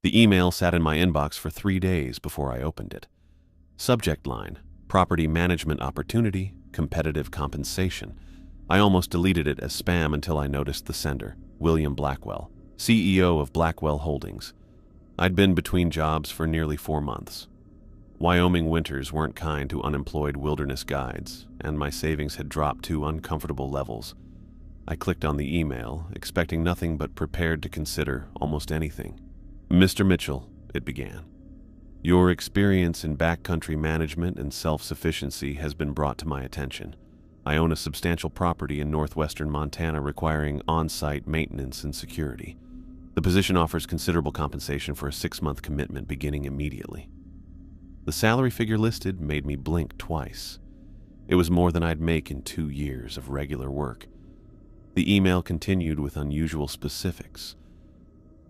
The email sat in my inbox for 3 days before I opened it. Subject line: Property Management Opportunity, Competitive Compensation. I almost deleted it as spam until I noticed the sender, William Blackwell, CEO of Blackwell Holdings. I'd been between jobs for nearly 4 months. Wyoming winters weren't kind to unemployed wilderness guides, and my savings had dropped to uncomfortable levels. I clicked on the email, expecting nothing but prepared to consider almost anything. "Mr. Mitchell," it began, "your experience in backcountry management and self-sufficiency has been brought to my attention. I own a substantial property in northwestern Montana requiring on-site maintenance and security. The position offers considerable compensation for a 6-month commitment beginning immediately." The salary figure listed made me blink twice. It was more than I'd make in 2 years of regular work. The email continued with unusual specifics.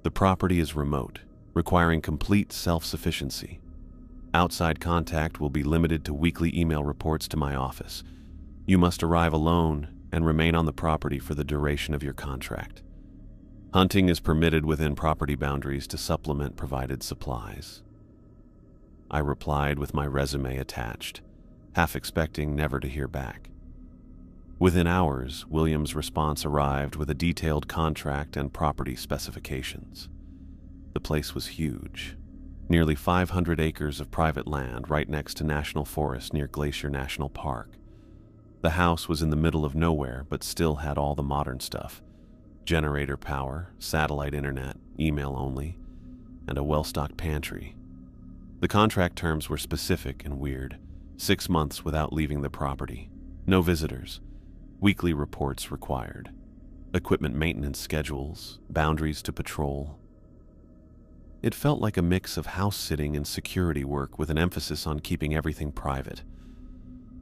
"The property is remote, requiring complete self-sufficiency. Outside contact will be limited to weekly email reports to my office. You must arrive alone and remain on the property for the duration of your contract. Hunting is permitted within property boundaries to supplement provided supplies." I replied with my resume attached, half expecting never to hear back. Within hours, William's response arrived with a detailed contract and property specifications. The place was huge. Nearly 500 acres of private land right next to national forest near Glacier National Park. The house was in the middle of nowhere, but still had all the modern stuff: generator power, satellite internet, email only, and a well-stocked pantry. The contract terms were specific and weird: 6 months without leaving the property, no visitors, weekly reports required, equipment maintenance schedules, boundaries to patrol. It felt like a mix of house-sitting and security work with an emphasis on keeping everything private.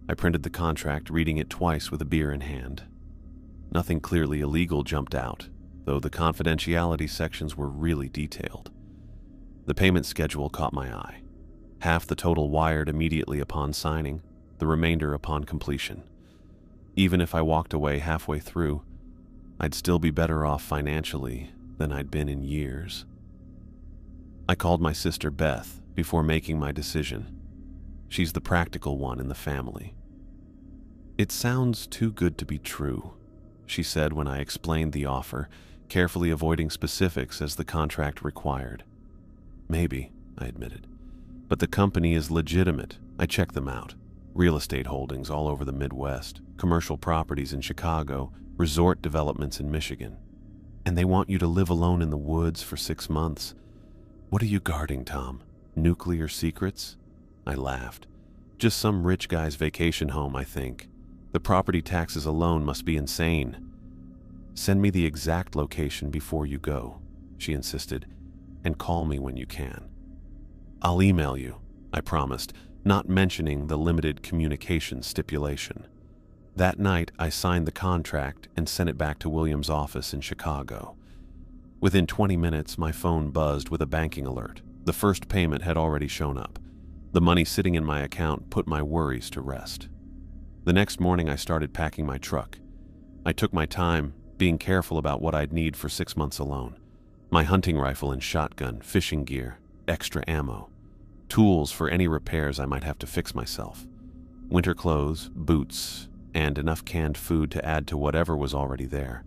I printed the contract, reading it twice with a beer in hand. Nothing clearly illegal jumped out, though the confidentiality sections were really detailed. The payment schedule caught my eye. Half the total wired immediately upon signing, the remainder upon completion. Even if I walked away halfway through, I'd still be better off financially than I'd been in years. I called my sister Beth before making my decision. She's the practical one in the family. "It sounds too good to be true," she said when I explained the offer, carefully avoiding specifics as the contract required. "Maybe," I admitted, "but the company is legitimate. I checked them out. Real estate holdings all over the Midwest, commercial properties in Chicago, resort developments in Michigan. And they want you to live alone in the woods for 6 months. What are you guarding, Tom? Nuclear secrets?" I laughed. "Just some rich guy's vacation home, I think. The property taxes alone must be insane." "Send me the exact location before you go," she insisted, "and call me when you can." "I'll email you," I promised, not mentioning the limited communication stipulation. That night, I signed the contract and sent it back to William's office in Chicago. Within 20 minutes, my phone buzzed with a banking alert. The first payment had already shown up. The money sitting in my account put my worries to rest. The next morning, I started packing my truck. I took my time, being careful about what I'd need for 6 months alone. My hunting rifle and shotgun, fishing gear, extra ammo, tools for any repairs I might have to fix myself, winter clothes, boots, and enough canned food to add to whatever was already there.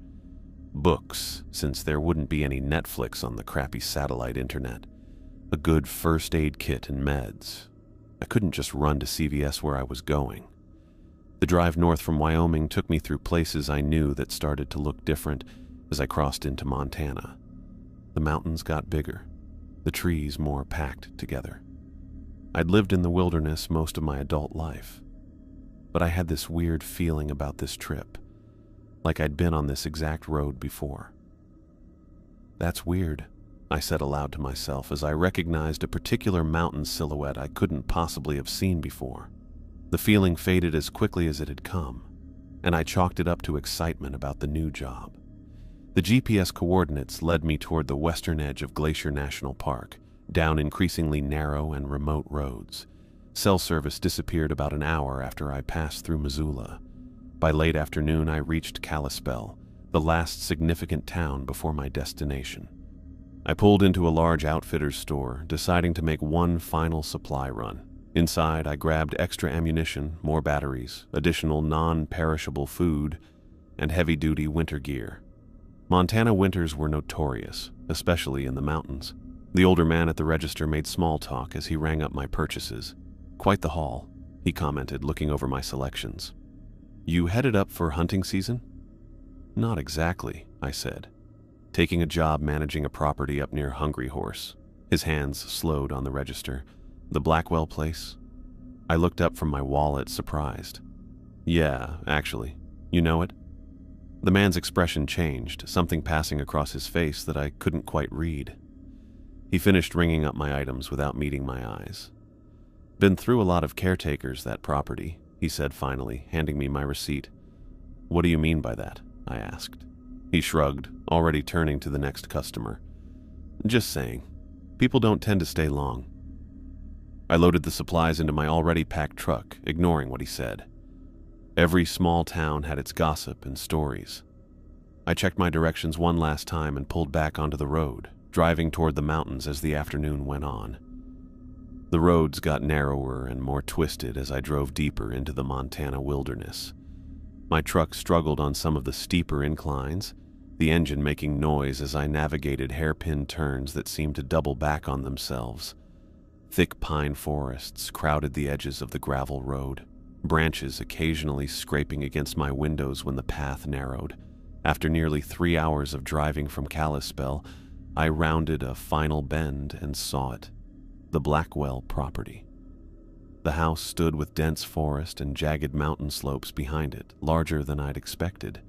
Books, since there wouldn't be any Netflix on the crappy satellite internet. A good first aid kit and meds. I couldn't just run to CVS where I was going. The drive north from Wyoming took me through places I knew that started to look different as I crossed into Montana. The mountains got bigger, the trees more packed together. I'd lived in the wilderness most of my adult life, but I had this weird feeling about this trip, like I'd been on this exact road before. "That's weird," I said aloud to myself as I recognized a particular mountain silhouette I couldn't possibly have seen before. The feeling faded as quickly as it had come, and I chalked it up to excitement about the new job. The GPS coordinates led me toward the western edge of Glacier National Park, down increasingly narrow and remote roads. Cell service disappeared about an hour after I passed through Missoula. By late afternoon, I reached Kalispell, the last significant town before my destination. I pulled into a large outfitter's store, deciding to make one final supply run. Inside, I grabbed extra ammunition, more batteries, additional non-perishable food, and heavy-duty winter gear. Montana winters were notorious, especially in the mountains. The older man at the register made small talk as he rang up my purchases. "Quite the haul," he commented, looking over my selections. "You headed up for hunting season?" "Not exactly," I said, taking a job managing a property up near Hungry Horse. His hands slowed on the register. "The Blackwell place?" I looked up from my wallet, surprised. "Yeah, actually. You know it?" The man's expression changed, something passing across his face that I couldn't quite read. He finished ringing up my items without meeting my eyes. "Been through a lot of caretakers, that property," he said finally, handing me my receipt. "What do you mean by that?" I asked. He shrugged, already turning to the next customer. "Just saying. People don't tend to stay long." I loaded the supplies into my already packed truck, ignoring what he said. Every small town had its gossip and stories. I checked my directions one last time and pulled back onto the road, driving toward the mountains as the afternoon went on. The roads got narrower and more twisted as I drove deeper into the Montana wilderness. My truck struggled on some of the steeper inclines, the engine making noise as I navigated hairpin turns that seemed to double back on themselves. Thick pine forests crowded the edges of the gravel road, branches occasionally scraping against my windows when the path narrowed. After nearly 3 hours of driving from Kalispell, I rounded a final bend and saw it, the Blackwell property. The house stood with dense forest and jagged mountain slopes behind it, larger than I'd expected.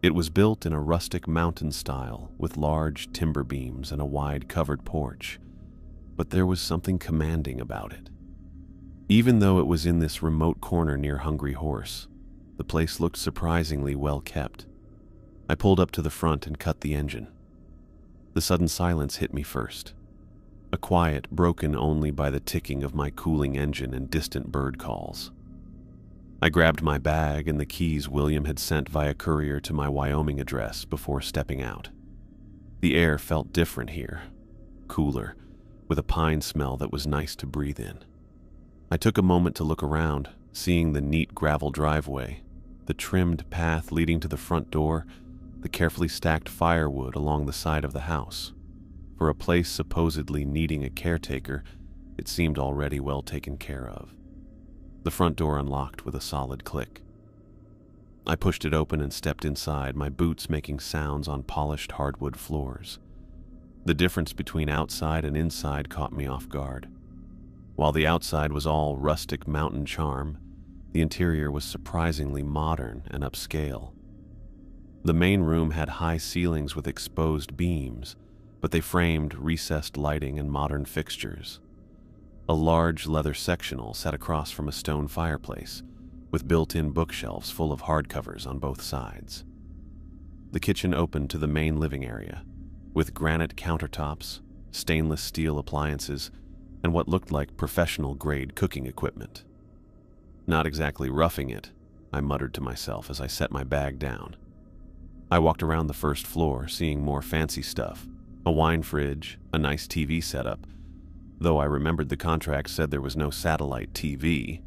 It was built in a rustic mountain style, with large timber beams and a wide covered porch. But there was something commanding about it. Even though it was in this remote corner near Hungry Horse, the place looked surprisingly well kept. I pulled up to the front and cut the engine. The sudden silence hit me first. A quiet broken only by the ticking of my cooling engine and distant bird calls. I grabbed my bag and the keys William had sent via courier to my Wyoming address before stepping out. The air felt different here, cooler, with a pine smell that was nice to breathe in. I took a moment to look around, seeing the neat gravel driveway, the trimmed path leading to the front door, the carefully stacked firewood along the side of the house. For a place supposedly needing a caretaker, it seemed already well taken care of. The front door unlocked with a solid click. I pushed it open and stepped inside, my boots making sounds on polished hardwood floors. The difference between outside and inside caught me off guard. While the outside was all rustic mountain charm, the interior was surprisingly modern and upscale. The main room had high ceilings with exposed beams, but they framed recessed lighting and modern fixtures. A large leather sectional sat across from a stone fireplace, with built-in bookshelves full of hardcovers on both sides. The kitchen opened to the main living area, with granite countertops, stainless steel appliances, and what looked like professional-grade cooking equipment. "Not exactly roughing it," I muttered to myself as I set my bag down. I walked around the first floor, seeing more fancy stuff, a wine fridge, a nice TV setup, though I remembered the contract said there was no satellite TV,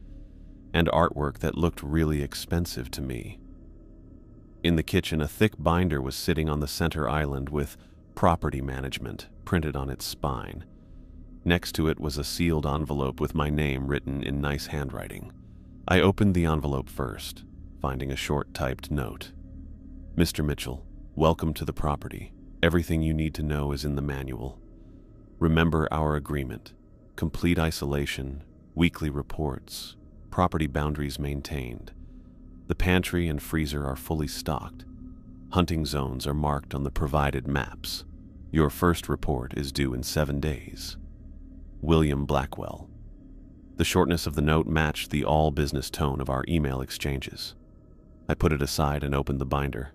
and artwork that looked really expensive to me. In the kitchen, a thick binder was sitting on the center island with "Property Management" printed on its spine. Next to it was a sealed envelope with my name written in nice handwriting. I opened the envelope first, finding a short typed note. "Mr. Mitchell, welcome to the property. Everything you need to know is in the manual. Remember our agreement. Complete isolation, weekly reports, property boundaries maintained. The pantry and freezer are fully stocked. Hunting zones are marked on the provided maps. Your first report is due in 7 days. William Blackwell." The shortness of the note matched the all-business tone of our email exchanges. I put it aside and opened the binder.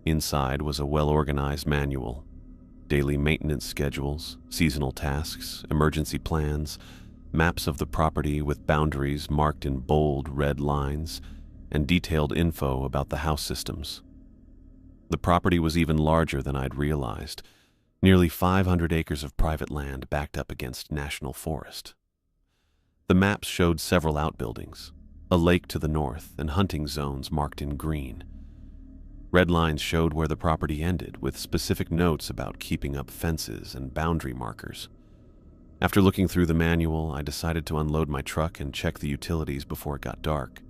Inside was a well-organized manual. Daily maintenance schedules, seasonal tasks, emergency plans, maps of the property with boundaries marked in bold red lines, and detailed info about the house systems. The property was even larger than I'd realized. Nearly 500 acres of private land backed up against national forest. The maps showed several outbuildings, a lake to the north, and hunting zones marked in green. Red lines showed where the property ended, with specific notes about keeping up fences and boundary markers. After looking through the manual, I decided to unload my truck and check the utilities before it got dark.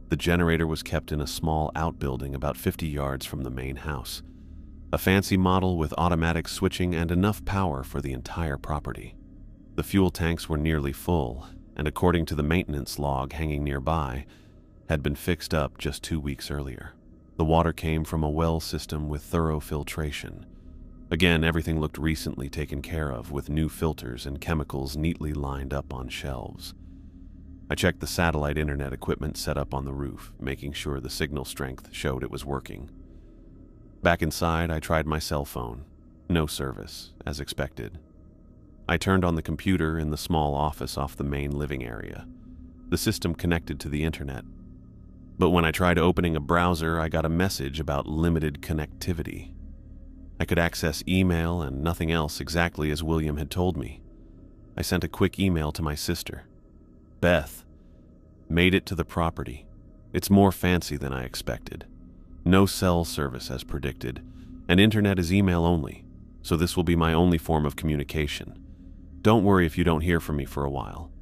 The generator was kept in a small outbuilding about 50 yards from the main house, a fancy model with automatic switching and enough power for the entire property. The fuel tanks were nearly full, and according to the maintenance log hanging nearby, had been fixed up just 2 weeks earlier. The water came from a well system with thorough filtration. Again, everything looked recently taken care of, with new filters and chemicals neatly lined up on shelves. I checked the satellite internet equipment set up on the roof, making sure the signal strength showed it was working. Back inside, I tried my cell phone. No service, as expected. I turned on the computer in the small office off the main living area. The system connected to the internet. But when I tried opening a browser, I got a message about limited connectivity. I could access email and nothing else, exactly as William had told me. I sent a quick email to my sister. Beth, made it to the property. It's more fancy than I expected. No cell service as predicted, and internet is email only, so this will be my only form of communication. Don't worry if you don't hear from me for a while.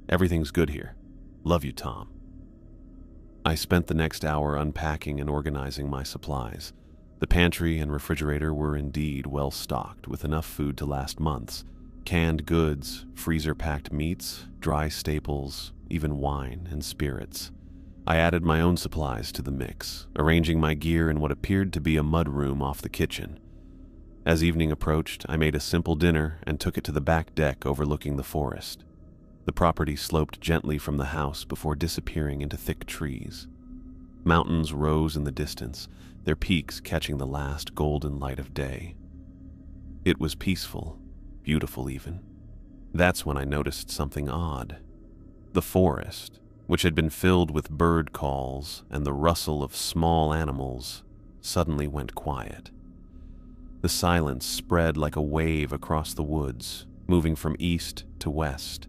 Everything's good here. Love you, Tom. I spent the next hour unpacking and organizing my supplies. The pantry and refrigerator were indeed well stocked, with enough food to last months. Canned goods, freezer-packed meats, dry staples, even wine and spirits. I added my own supplies to the mix, arranging my gear in what appeared to be a mudroom off the kitchen. As evening approached, I made a simple dinner and took it to the back deck overlooking the forest. The property sloped gently from the house before disappearing into thick trees. Mountains rose in the distance, their peaks catching the last golden light of day. It was peaceful, beautiful even. That's when I noticed something odd. The forest, which had been filled with bird calls and the rustle of small animals, suddenly went quiet. The silence spread like a wave across the woods, moving from east to west.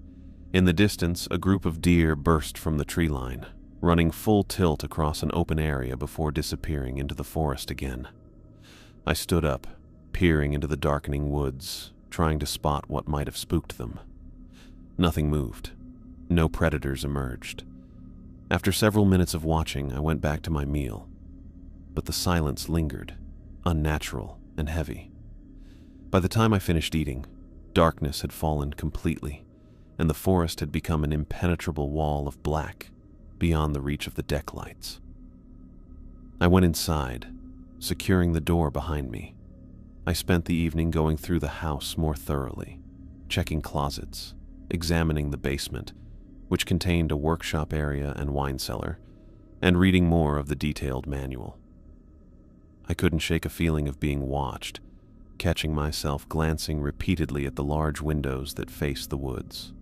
In the distance, a group of deer burst from the tree line, running full tilt across an open area before disappearing into the forest again. I stood up, peering into the darkening woods, trying to spot what might have spooked them. Nothing moved. No predators emerged. After several minutes of watching, I went back to my meal. But the silence lingered, unnatural and heavy. By the time I finished eating, darkness had fallen completely, and the forest had become an impenetrable wall of black beyond the reach of the deck lights. I went inside, securing the door behind me. I spent the evening going through the house more thoroughly, checking closets, examining the basement, which contained a workshop area and wine cellar, and reading more of the detailed manual. I couldn't shake a feeling of being watched, catching myself glancing repeatedly at the large windows that faced the woods.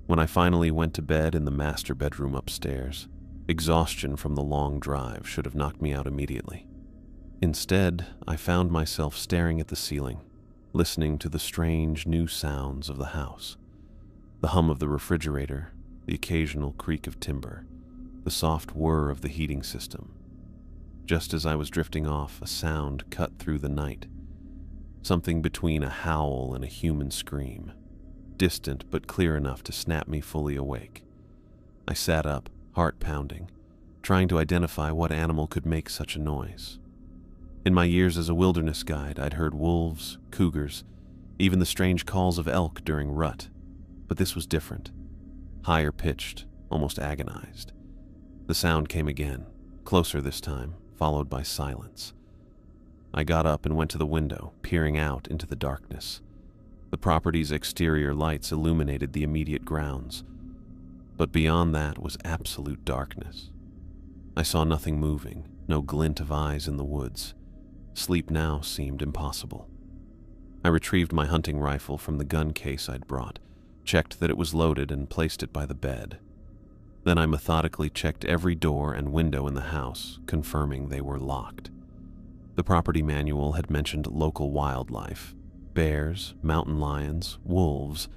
When I finally went to bed in the master bedroom upstairs, exhaustion from the long drive should have knocked me out immediately. Instead, I found myself staring at the ceiling, listening to the strange new sounds of the house. The hum of the refrigerator, the occasional creak of timber, the soft whir of the heating system. Just as I was drifting off, a sound cut through the night. Something between a howl and a human scream, distant but clear enough to snap me fully awake. I sat up, heart pounding, trying to identify what animal could make such a noise. In my years as a wilderness guide, I'd heard wolves, cougars, even the strange calls of elk during rut. But this was different. Higher pitched, almost agonized. The sound came again, closer this time, followed by silence. I got up and went to the window, peering out into the darkness. The property's exterior lights illuminated the immediate grounds, but beyond that was absolute darkness. I saw nothing moving, no glint of eyes in the woods. Sleep now seemed impossible. I retrieved my hunting rifle from the gun case I'd brought, checked that it was loaded, and placed it by the bed. Then I methodically checked every door and window in the house, confirming they were locked. The property manual had mentioned local wildlife, bears, mountain lions, wolves,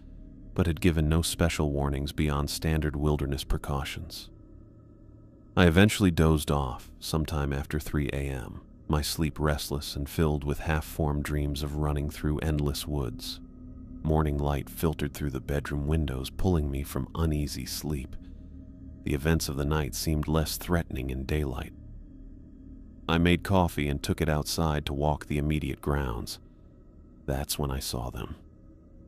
but had given no special warnings beyond standard wilderness precautions. I eventually dozed off sometime after 3 a.m., my sleep restless and filled with half-formed dreams of running through endless woods. Morning light filtered through the bedroom windows, pulling me from uneasy sleep. The events of the night seemed less threatening in daylight. I made coffee and took it outside to walk the immediate grounds. That's when I saw them.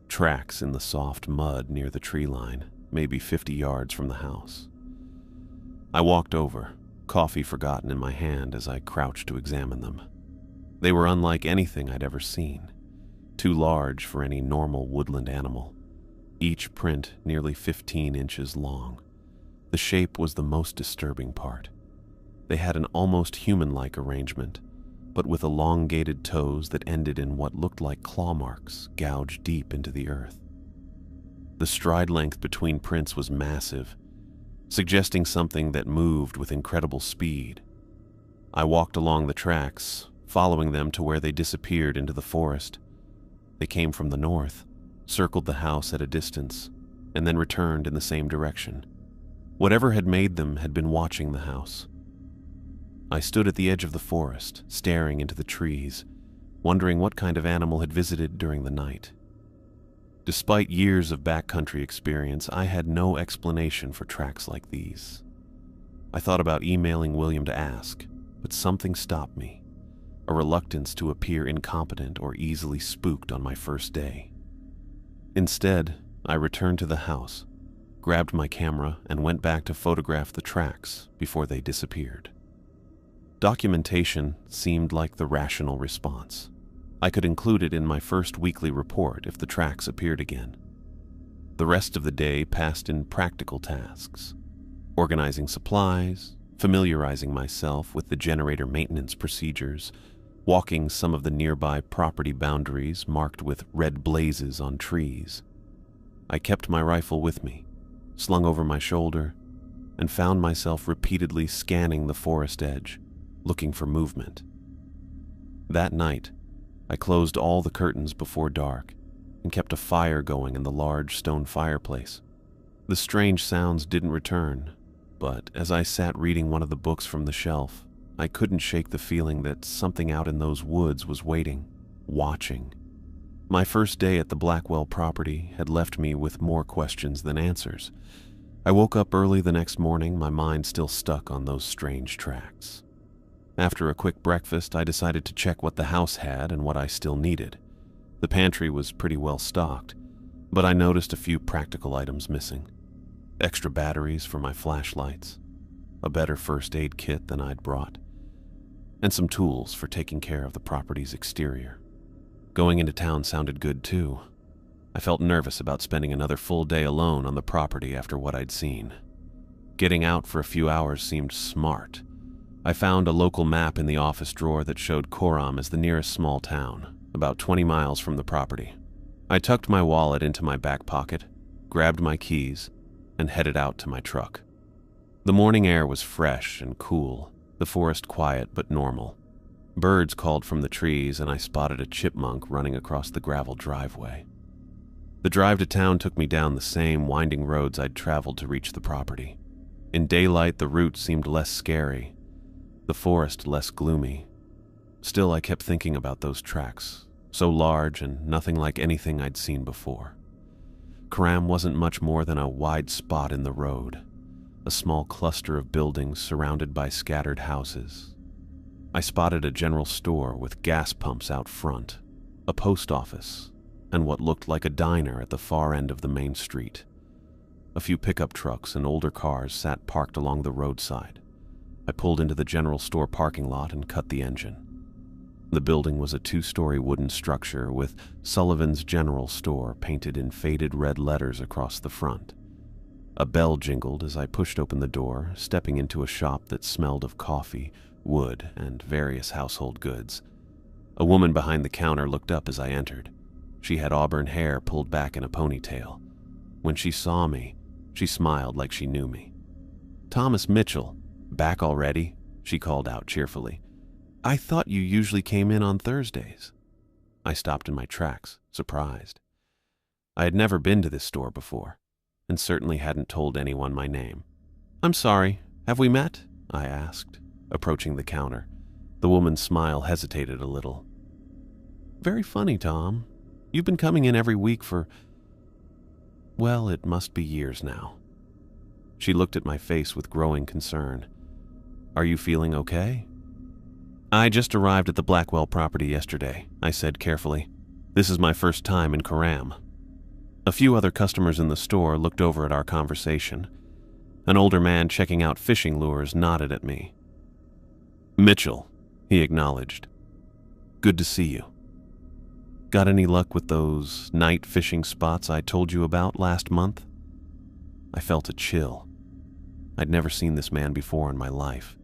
Tracks in the soft mud near the tree line, maybe 50 yards from the house. I walked over, coffee forgotten in my hand as I crouched to examine them. They were unlike anything I'd ever seen, too large for any normal woodland animal, each print nearly 15 inches long. The shape was the most disturbing part. They had an almost human-like arrangement, but with elongated toes that ended in what looked like claw marks gouged deep into the earth. The stride length between prints was massive, suggesting something that moved with incredible speed. I walked along the tracks, following them to where they disappeared into the forest. They came from the north, circled the house at a distance, and then returned in the same direction. Whatever had made them had been watching the house. I stood at the edge of the forest, staring into the trees, wondering what kind of animal had visited during the night. Despite years of backcountry experience, I had no explanation for tracks like these. I thought about emailing William to ask, but something stopped me, a reluctance to appear incompetent or easily spooked on my first day. Instead, I returned to the house, grabbed my camera, and went back to photograph the tracks before they disappeared. Documentation seemed like the rational response. I could include it in my first weekly report if the tracks appeared again. The rest of the day passed in practical tasks, organizing supplies, familiarizing myself with the generator maintenance procedures, walking some of the nearby property boundaries marked with red blazes on trees. I kept my rifle with me, slung over my shoulder, and found myself repeatedly scanning the forest edge, looking for movement. That night, I closed all the curtains before dark and kept a fire going in the large stone fireplace. The strange sounds didn't return, but as I sat reading one of the books from the shelf, I couldn't shake the feeling that something out in those woods was waiting, watching. My first day at the Blackwell property had left me with more questions than answers. I woke up early the next morning, my mind still stuck on those strange tracks. After a quick breakfast, I decided to check what the house had and what I still needed. The pantry was pretty well stocked, but I noticed a few practical items missing. Extra batteries for my flashlights, a better first aid kit than I'd brought, and some tools for taking care of the property's exterior. Going into town sounded good too. I felt nervous about spending another full day alone on the property after what I'd seen. Getting out for a few hours seemed smart. I found a local map in the office drawer that showed Coram as the nearest small town, about 20 miles from the property. I tucked my wallet into my back pocket, grabbed my keys, and headed out to my truck. The morning air was fresh and cool, the forest quiet but normal. Birds called from the trees, and I spotted a chipmunk running across the gravel driveway. The drive to town took me down the same winding roads I'd traveled to reach the property. In daylight, the route seemed less scary, the forest less gloomy. Still, I kept thinking about those tracks, so large and nothing like anything I'd seen before. Coram wasn't much more than a wide spot in the road, a small cluster of buildings surrounded by scattered houses. I spotted a general store with gas pumps out front, a post office, and what looked like a diner at the far end of the main street. A few pickup trucks and older cars sat parked along the roadside. I pulled into the general store parking lot and cut the engine. The building was a 2-story wooden structure with Sullivan's General Store painted in faded red letters across the front. A bell jingled as I pushed open the door, stepping into a shop that smelled of coffee, wood, and various household goods. A woman behind the counter looked up as I entered. She had auburn hair pulled back in a ponytail. When she saw me, she smiled like she knew me. "Thomas Mitchell, back already?" she called out cheerfully. I thought you usually came in on Thursdays." I stopped in my tracks, surprised. I had never been to this store before, and certainly hadn't told anyone my name. "I'm sorry, have we met?" I asked, approaching the counter. The woman's smile hesitated a little. "Very funny, Tom. You've been coming in every week for, well, it must be years now." She looked at my face with growing concern. "Are you feeling okay?" "I just arrived at the Blackwell property yesterday," I said carefully. "This is my first time in Karam." A few other customers in the store looked over at our conversation. An older man checking out fishing lures nodded at me. "Mitchell," he acknowledged. "Good to see you. Got any luck with those night fishing spots I told you about last month?" I felt a chill. I'd never seen this man before in my life.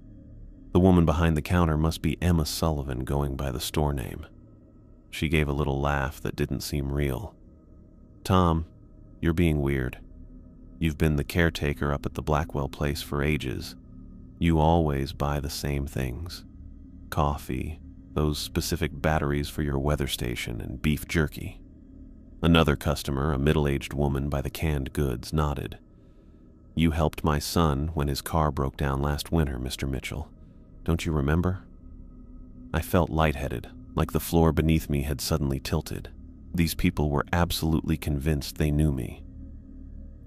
The woman behind the counter must be Emma Sullivan, going by the store name. She gave a little laugh that didn't seem real. "Tom, you're being weird. You've been the caretaker up at the Blackwell place for ages. You always buy the same things. Coffee, those specific batteries for your weather station, and beef jerky." Another customer, a middle-aged woman by the canned goods, nodded. "You helped my son when his car broke down last winter, Mr. Mitchell. Don't you remember?" I felt lightheaded, like the floor beneath me had suddenly tilted. These people were absolutely convinced they knew me.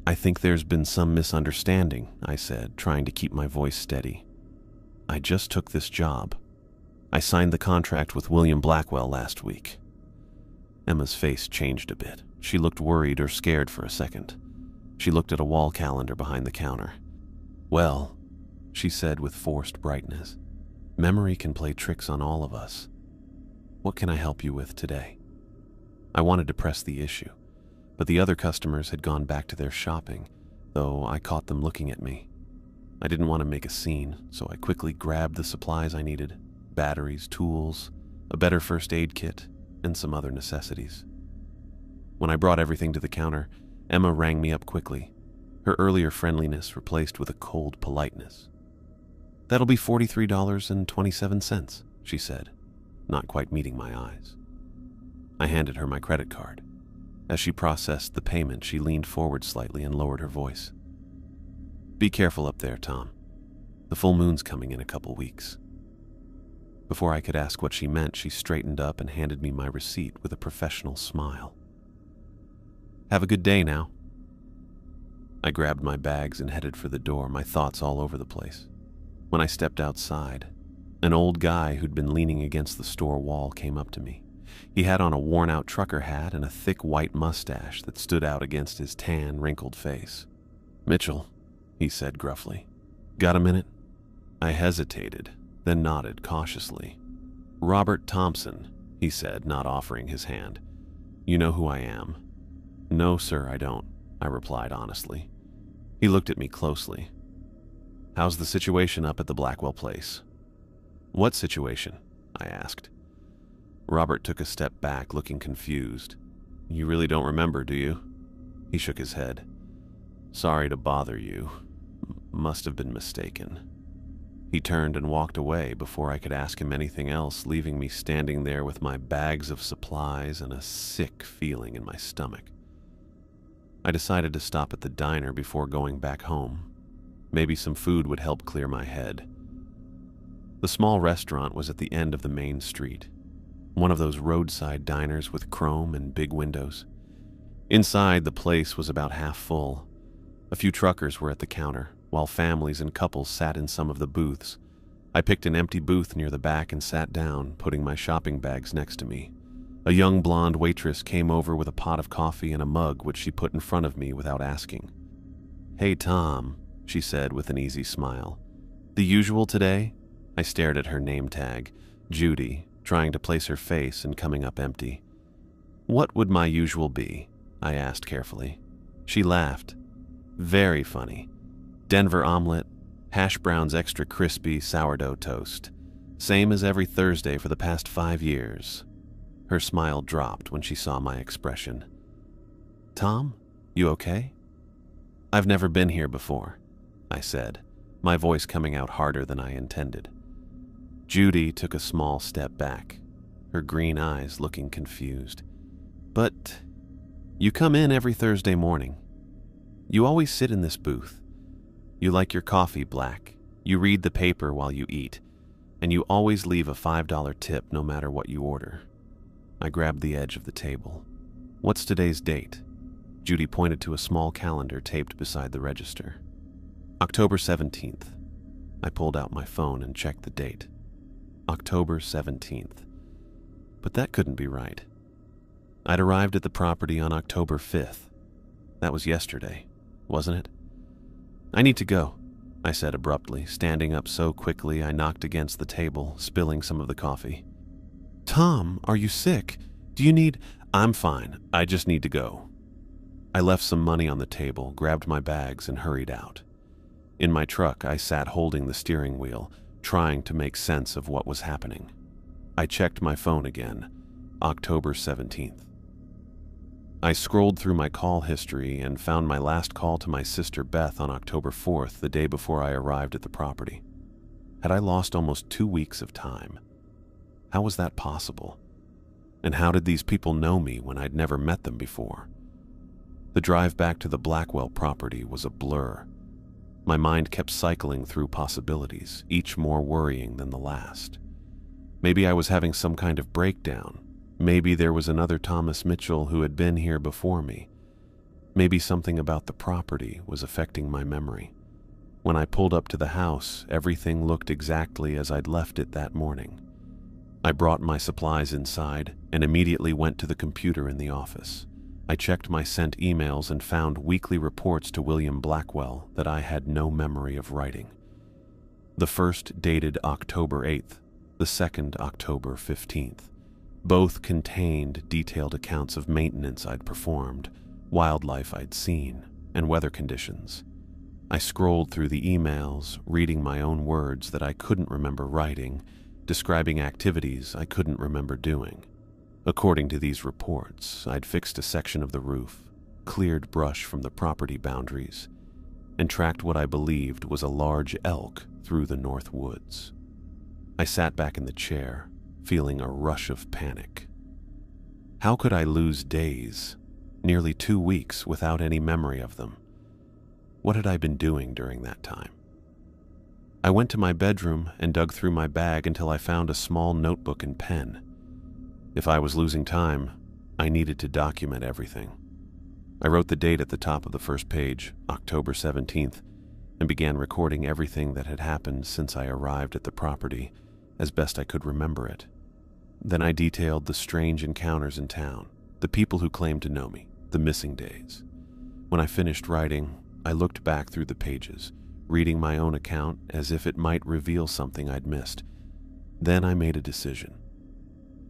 "I think there's been some misunderstanding," I said, trying to keep my voice steady. "I just took this job. I signed the contract with William Blackwell last week." Emma's face changed a bit. She looked worried or scared for a second. She looked at a wall calendar behind the counter. "Well," she said with forced brightness, "memory can play tricks on all of us. What can I help you with today?" I wanted to press the issue, but the other customers had gone back to their shopping, though I caught them looking at me. I didn't want to make a scene, so I quickly grabbed the supplies I needed: batteries, tools, a better first aid kit, and some other necessities. When I brought everything to the counter, Emma rang me up quickly, her earlier friendliness replaced with a cold politeness. "That'll be $43.27, she said, not quite meeting my eyes. I handed her my credit card. As she processed the payment, she leaned forward slightly and lowered her voice. "Be careful up there, Tom. The full moon's coming in a couple weeks." Before I could ask what she meant, she straightened up and handed me my receipt with a professional smile. "Have a good day now." I grabbed my bags and headed for the door, my thoughts all over the place. When I stepped outside, an old guy who'd been leaning against the store wall came up to me. He had on a worn-out trucker hat and a thick white mustache that stood out against his tan, wrinkled face. "Mitchell," he said gruffly. "Got a minute?" I hesitated, then nodded cautiously. "Robert Thompson," he said, not offering his hand. "You know who I am?" "No, sir, I don't," I replied honestly. He looked at me closely. "How's the situation up at the Blackwell place?" "What situation?" I asked. Robert took a step back, looking confused. "You really don't remember, do you?" He shook his head. "Sorry to bother you. Must have been mistaken." He turned and walked away before I could ask him anything else, leaving me standing there with my bags of supplies and a sick feeling in my stomach. I decided to stop at the diner before going back home. Maybe some food would help clear my head. The small restaurant was at the end of the main street, one of those roadside diners with chrome and big windows. Inside, the place was about half full. A few truckers were at the counter, while families and couples sat in some of the booths. I picked an empty booth near the back and sat down, putting my shopping bags next to me. A young blonde waitress came over with a pot of coffee and a mug, which she put in front of me without asking. "Hey, Tom," she said with an easy smile. "The usual today?" I stared at her name tag, Judy, trying to place her face and coming up empty. "What would my usual be?" I asked carefully. She laughed. "Very funny. Denver omelet, hash browns extra crispy, sourdough toast. Same as every Thursday for the past 5 years." Her smile dropped when she saw my expression. "Tom, you okay?" "I've never been here before," I said, my voice coming out harder than I intended. Judy took a small step back, her green eyes looking confused. But you come in every Thursday morning. You always sit in this booth. You like your coffee black. You read the paper while you eat. And you always leave a $5 tip no matter what you order. I grabbed the edge of the table. What's today's date? Judy pointed to a small calendar taped beside the register. October 17th. I pulled out my phone and checked the date. October 17th. But that couldn't be right. I'd arrived at the property on October 5th. That was yesterday, wasn't it? I need to go, I said abruptly, standing up so quickly I knocked against the table, spilling some of the coffee. Tom, are you sick? Do you need... I'm fine. I just need to go. I left some money on the table, grabbed my bags, and hurried out. In my truck, I sat holding the steering wheel, trying to make sense of what was happening. I checked my phone again. October 17th. I scrolled through my call history and found my last call to my sister Beth on October 4th, the day before I arrived at the property. Had I lost almost 2 weeks of time? How was that possible? And how did these people know me when I'd never met them before? The drive back to the Blackwell property was a blur. My mind kept cycling through possibilities, each more worrying than the last. Maybe I was having some kind of breakdown. Maybe there was another Thomas Mitchell who had been here before me. Maybe something about the property was affecting my memory. When I pulled up to the house, everything looked exactly as I'd left it that morning. I brought my supplies inside and immediately went to the computer in the office. I checked my sent emails and found weekly reports to William Blackwell that I had no memory of writing. The first dated October 8th, the second October 15th. Both contained detailed accounts of maintenance I'd performed, wildlife I'd seen, and weather conditions. I scrolled through the emails, reading my own words that I couldn't remember writing, describing activities I couldn't remember doing. According to these reports, I'd fixed a section of the roof, cleared brush from the property boundaries, and tracked what I believed was a large elk through the north woods. I sat back in the chair, feeling a rush of panic. How could I lose days, nearly 2 weeks, without any memory of them? What had I been doing during that time? I went to my bedroom and dug through my bag until I found a small notebook and pen. If I was losing time, I needed to document everything. I wrote the date at the top of the first page, October 17th, and began recording everything that had happened since I arrived at the property, as best I could remember it. Then I detailed the strange encounters in town, the people who claimed to know me, the missing days. When I finished writing, I looked back through the pages, reading my own account as if it might reveal something I'd missed. Then I made a decision.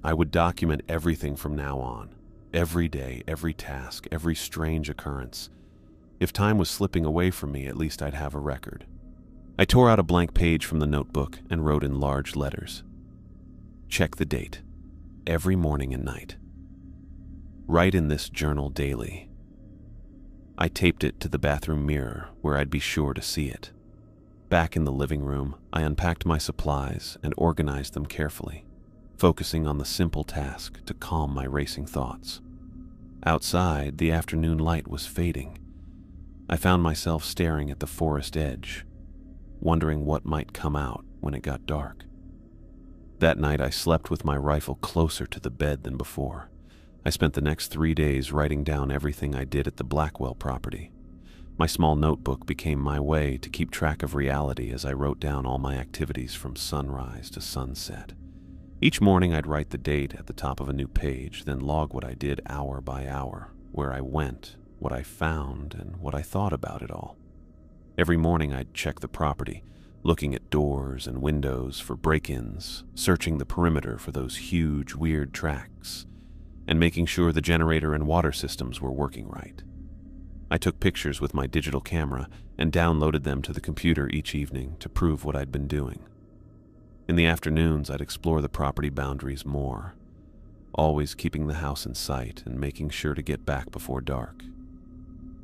I would document everything from now on, every day, every task, every strange occurrence. If time was slipping away from me, at least I'd have a record. I tore out a blank page from the notebook and wrote in large letters, "Check the date, every morning and night. Write in this journal daily." I taped it to the bathroom mirror where I'd be sure to see it. Back in the living room, I unpacked my supplies and organized them carefully, focusing on the simple task to calm my racing thoughts. Outside, the afternoon light was fading. I found myself staring at the forest edge, wondering what might come out when it got dark. That night, I slept with my rifle closer to the bed than before. I spent the next 3 days writing down everything I did at the Blackwell property. My small notebook became my way to keep track of reality as I wrote down all my activities from sunrise to sunset. Each morning, I'd write the date at the top of a new page, then log what I did hour by hour, where I went, what I found, and what I thought about it all. Every morning, I'd check the property, looking at doors and windows for break-ins, searching the perimeter for those huge, weird tracks, and making sure the generator and water systems were working right. I took pictures with my digital camera and downloaded them to the computer each evening to prove what I'd been doing. In the afternoons, I'd explore the property boundaries more, always keeping the house in sight and making sure to get back before dark.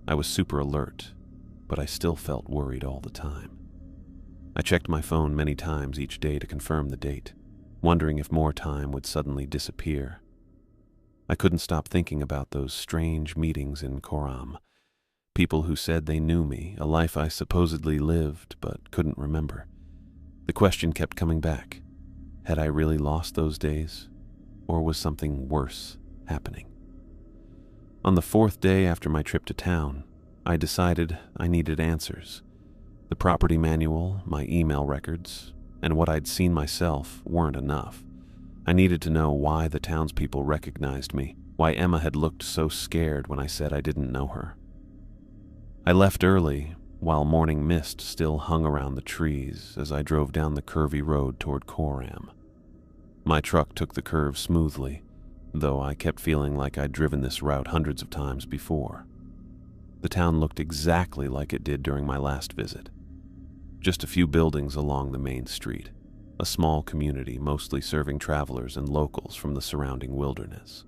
I was super alert, but I still felt worried all the time. I checked my phone many times each day to confirm the date, wondering if more time would suddenly disappear. I couldn't stop thinking about those strange meetings in Koram. People who said they knew me, a life I supposedly lived but couldn't remember. The question kept coming back. Had I really lost those days? Or was something worse happening? On the 4th day after my trip to town, I decided I needed answers. The property manual, my email records, and what I'd seen myself weren't enough. I needed to know why the townspeople recognized me, why Emma had looked so scared when I said I didn't know her. I left early, while morning mist still hung around the trees as I drove down the curvy road toward Koram. My truck took the curve smoothly, though I kept feeling like I'd driven this route hundreds of times before. The town looked exactly like it did during my last visit. Just a few buildings along the main street, a small community mostly serving travelers and locals from the surrounding wilderness.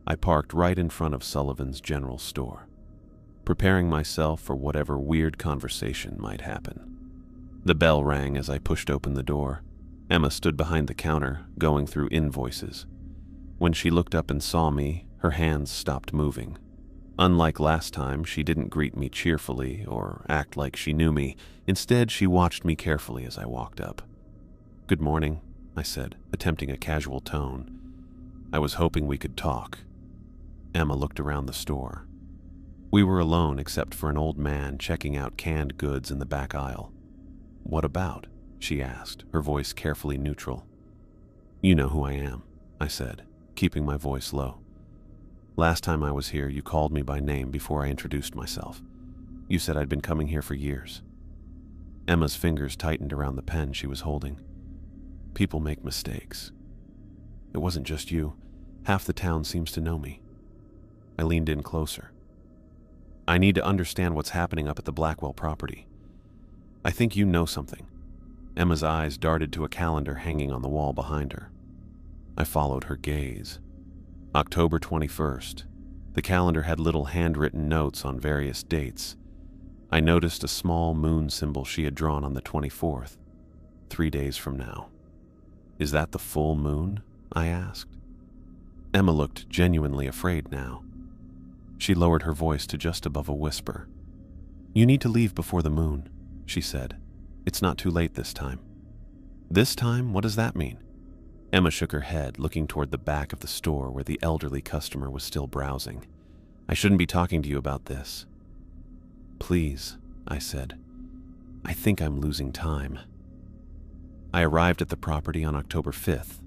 I parked right in front of Sullivan's General Store, preparing myself for whatever weird conversation might happen. The bell rang as I pushed open the door. Emma stood behind the counter, going through invoices. When she looked up and saw me, her hands stopped moving. Unlike last time, she didn't greet me cheerfully or act like she knew me. Instead, she watched me carefully as I walked up. "Good morning," I said, attempting a casual tone. I was hoping we could talk. Emma looked around the store. We were alone except for an old man checking out canned goods in the back aisle. "What about?" she asked, her voice carefully neutral. "You know who I am," I said, keeping my voice low. "Last time I was here, you called me by name before I introduced myself. You said I'd been coming here for years." Emma's fingers tightened around the pen she was holding. "People make mistakes. It wasn't just you. Half the town seems to know me." I leaned in closer. "I need to understand what's happening up at the Blackwell property. I think you know something." Emma's eyes darted to a calendar hanging on the wall behind her. I followed her gaze. October 21st. The calendar had little handwritten notes on various dates. I noticed a small moon symbol she had drawn on the 24th, 3 days from now. "Is that the full moon?" I asked. Emma looked genuinely afraid now. She lowered her voice to just above a whisper. "You need to leave before the moon," she said. "It's not too late this time." "This time? What does that mean?" Emma shook her head, looking toward the back of the store where the elderly customer was still browsing. "I shouldn't be talking to you about this." "Please," I said. "I think I'm losing time." I arrived at the property on October 5th.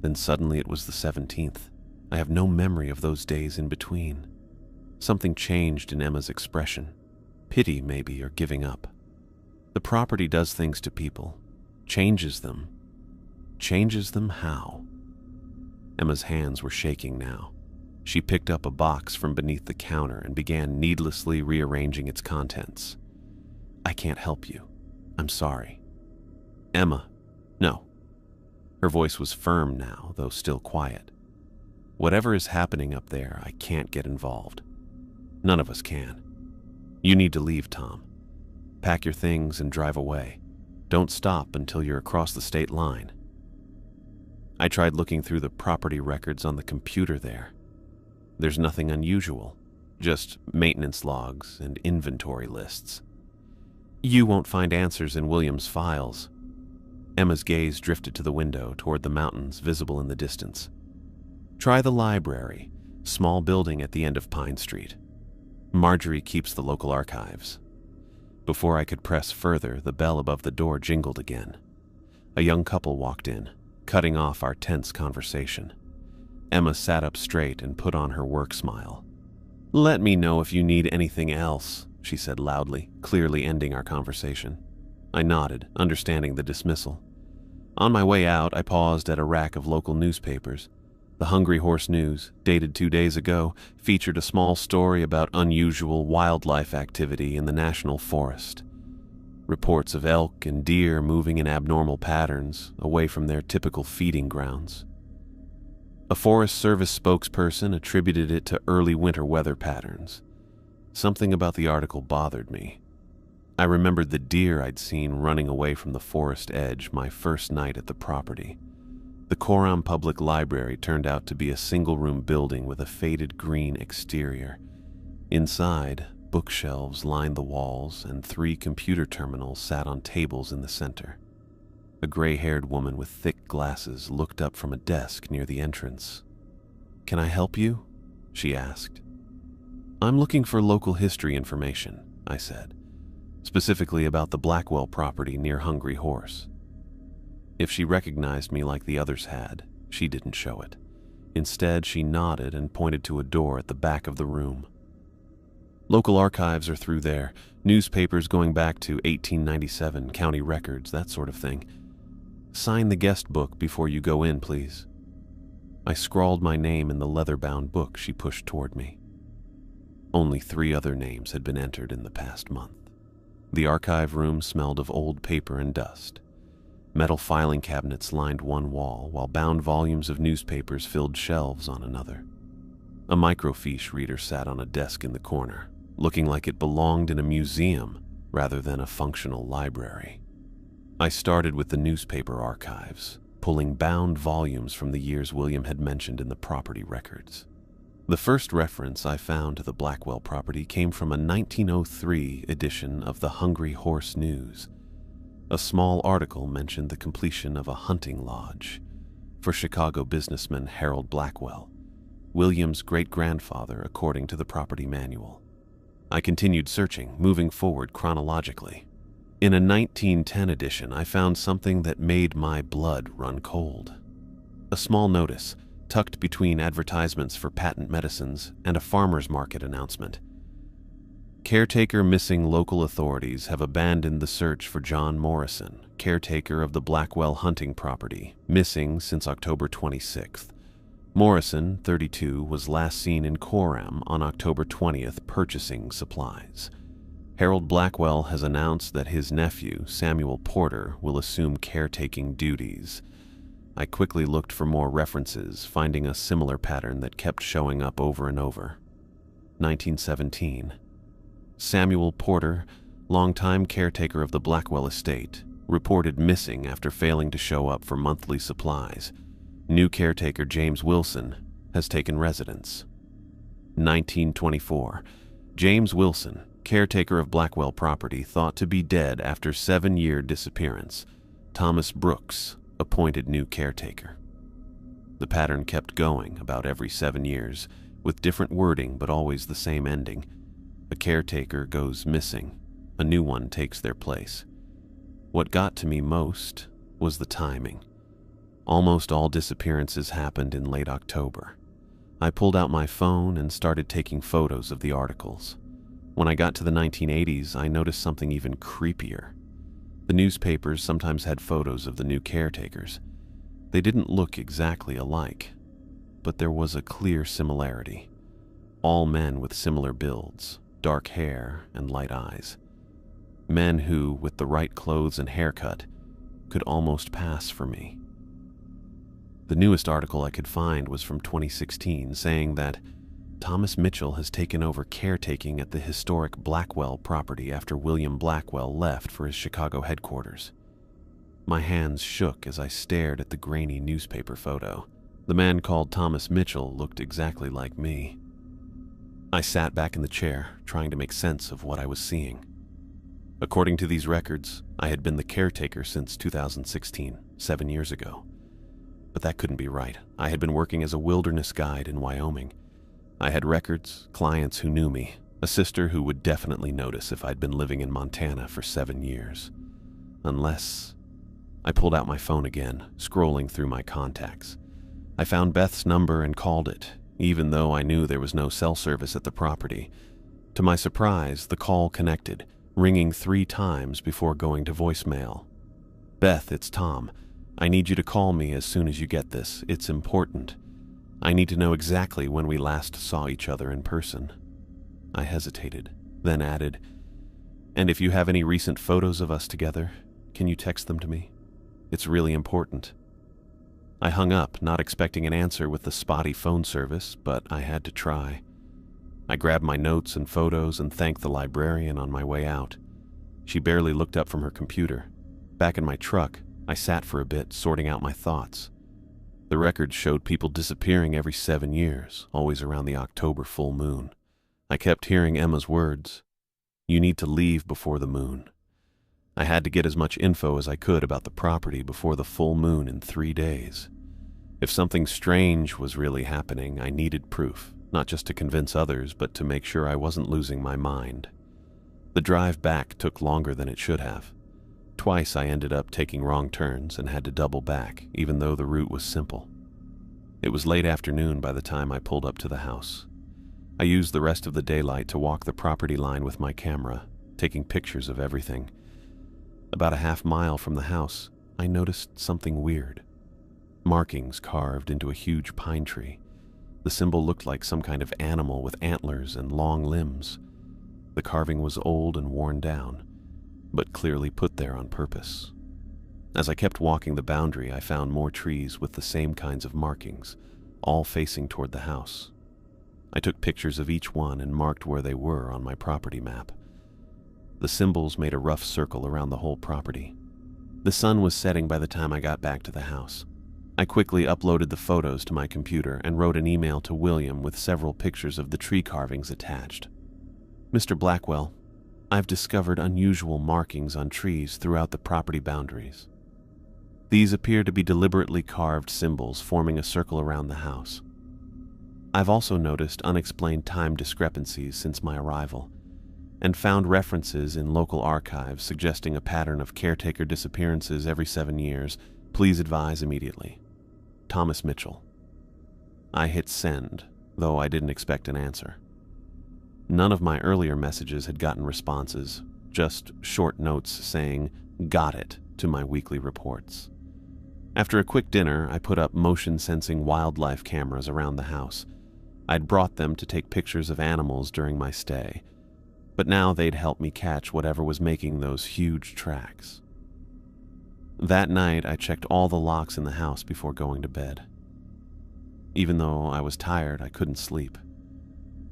Then suddenly it was the 17th. I have no memory of those days in between. Something changed in Emma's expression. Pity, maybe, or giving up. The property does things to people. Changes them. Changes them how? Emma's hands were shaking now. She picked up a box from beneath the counter and began needlessly rearranging its contents. "I can't help you. I'm sorry." "Emma, no." Her voice was firm now, though still quiet. "Whatever is happening up there, I can't get involved. None of us can. You need to leave, Tom. Pack your things and drive away. Don't stop until you're across the state line." I tried looking through the property records on the computer there. There's nothing unusual, just maintenance logs and inventory lists. "You won't find answers in William's files." Emma's gaze drifted to the window toward the mountains visible in the distance. "Try the library, small building at the end of Pine Street. Marjorie keeps the local archives." Before I could press further, the bell above the door jingled again. A young couple walked in, cutting off our tense conversation. Emma sat up straight and put on her work smile. "Let me know if you need anything else," she said loudly, clearly ending our conversation. I nodded, understanding the dismissal. On my way out, I paused at a rack of local newspapers. The Hungry Horse News, dated 2 days ago, featured a small story about unusual wildlife activity in the national forest. Reports of elk and deer moving in abnormal patterns away from their typical feeding grounds. A Forest Service spokesperson attributed it to early winter weather patterns. Something about the article bothered me. I remembered the deer I'd seen running away from the forest edge my first night at the property. The Coram Public Library turned out to be a single-room building with a faded green exterior. Inside, bookshelves lined the walls and 3 computer terminals sat on tables in the center. A gray-haired woman with thick glasses looked up from a desk near the entrance. "Can I help you?" she asked. "I'm looking for local history information," I said, specifically about the Blackwell property near Hungry Horse. If she recognized me like the others had, she didn't show it. Instead, she nodded and pointed to a door at the back of the room. "Local archives are through there, newspapers going back to 1897, county records, that sort of thing. Sign the guest book before you go in, please." I scrawled my name in the leather-bound book she pushed toward me. Only 3 other names had been entered in the past month. The archive room smelled of old paper and dust. Metal filing cabinets lined one wall, while bound volumes of newspapers filled shelves on another. A microfiche reader sat on a desk in the corner, looking like it belonged in a museum rather than a functional library. I started with the newspaper archives, pulling bound volumes from the years William had mentioned in the property records. The first reference I found to the Blackwell property came from a 1903 edition of the Hungry Horse News. A small article mentioned the completion of a hunting lodge for Chicago businessman Harold Blackwell, William's great-grandfather according to the property manual. I continued searching, moving forward chronologically. In a 1910 edition, I found something that made my blood run cold. A small notice, tucked between advertisements for patent medicines and a farmer's market announcement. "Caretaker missing. Local authorities have abandoned the search for John Morrison, caretaker of the Blackwell hunting property, missing since October 26th. Morrison, 32, was last seen in Coram on October 20th purchasing supplies. Harold Blackwell has announced that his nephew, Samuel Porter, will assume caretaking duties." I quickly looked for more references, finding a similar pattern that kept showing up over and over. 1917. Samuel Porter, longtime caretaker of the Blackwell estate, reported missing after failing to show up for monthly supplies. New caretaker James Wilson has taken residence. 1924. James Wilson, caretaker of Blackwell property, thought to be dead after 7-year disappearance. Thomas Brooks, appointed new caretaker. The pattern kept going about every 7 years, with different wording but always the same ending. A caretaker goes missing. A new one takes their place. What got to me most was the timing. Almost all disappearances happened in late October. I pulled out my phone and started taking photos of the articles. When I got to the 1980s, I noticed something even creepier. The newspapers sometimes had photos of the new caretakers. They didn't look exactly alike, but there was a clear similarity. All men with similar builds, dark hair and light eyes. Men who, with the right clothes and haircut, could almost pass for me. The newest article I could find was from 2016, saying that Thomas Mitchell has taken over caretaking at the historic Blackwell property after William Blackwell left for his Chicago headquarters. My hands shook as I stared at the grainy newspaper photo. The man called Thomas Mitchell looked exactly like me. I sat back in the chair, trying to make sense of what I was seeing. According to these records, I had been the caretaker since 2016, 7 years ago. But that couldn't be right. I had been working as a wilderness guide in Wyoming. I had records, clients who knew me, a sister who would definitely notice if I'd been living in Montana for 7 years. Unless... I pulled out my phone again, scrolling through my contacts. I found Beth's number and called it, even though I knew there was no cell service at the property. To my surprise, the call connected, ringing 3 times before going to voicemail. "Beth, it's Tom. I need you to call me as soon as you get this. It's important. I need to know exactly when we last saw each other in person." I hesitated, then added, "And if you have any recent photos of us together, can you text them to me? It's really important." I hung up, not expecting an answer with the spotty phone service, but I had to try. I grabbed my notes and photos and thanked the librarian on my way out. She barely looked up from her computer. Back in my truck, I sat for a bit, sorting out my thoughts. The records showed people disappearing every 7 years, always around the October full moon. I kept hearing Emma's words, "You need to leave before the moon." I had to get as much info as I could about the property before the full moon in 3 days. If something strange was really happening, I needed proof, not just to convince others, but to make sure I wasn't losing my mind. The drive back took longer than it should have. Twice I ended up taking wrong turns and had to double back, even though the route was simple. It was late afternoon by the time I pulled up to the house. I used the rest of the daylight to walk the property line with my camera, taking pictures of everything. About a half-mile from the house, I noticed something weird. Markings carved into a huge pine tree. The symbol looked like some kind of animal with antlers and long limbs. The carving was old and worn down, but clearly put there on purpose. As I kept walking the boundary, I found more trees with the same kinds of markings, all facing toward the house. I took pictures of each one and marked where they were on my property map. The symbols made a rough circle around the whole property. The sun was setting by the time I got back to the house. I quickly uploaded the photos to my computer and wrote an email to William with several pictures of the tree carvings attached. "Mr. Blackwell, I've discovered unusual markings on trees throughout the property boundaries. These appear to be deliberately carved symbols forming a circle around the house. I've also noticed unexplained time discrepancies since my arrival, and found references in local archives suggesting a pattern of caretaker disappearances every 7 years. Please advise immediately. Thomas Mitchell." I hit send, though I didn't expect an answer. None of my earlier messages had gotten responses, just short notes saying, "Got it," to my weekly reports. After a quick dinner, I put up motion-sensing wildlife cameras around the house. I'd brought them to take pictures of animals during my stay, but now they'd help me catch whatever was making those huge tracks. That night, I checked all the locks in the house before going to bed. Even though I was tired, I couldn't sleep.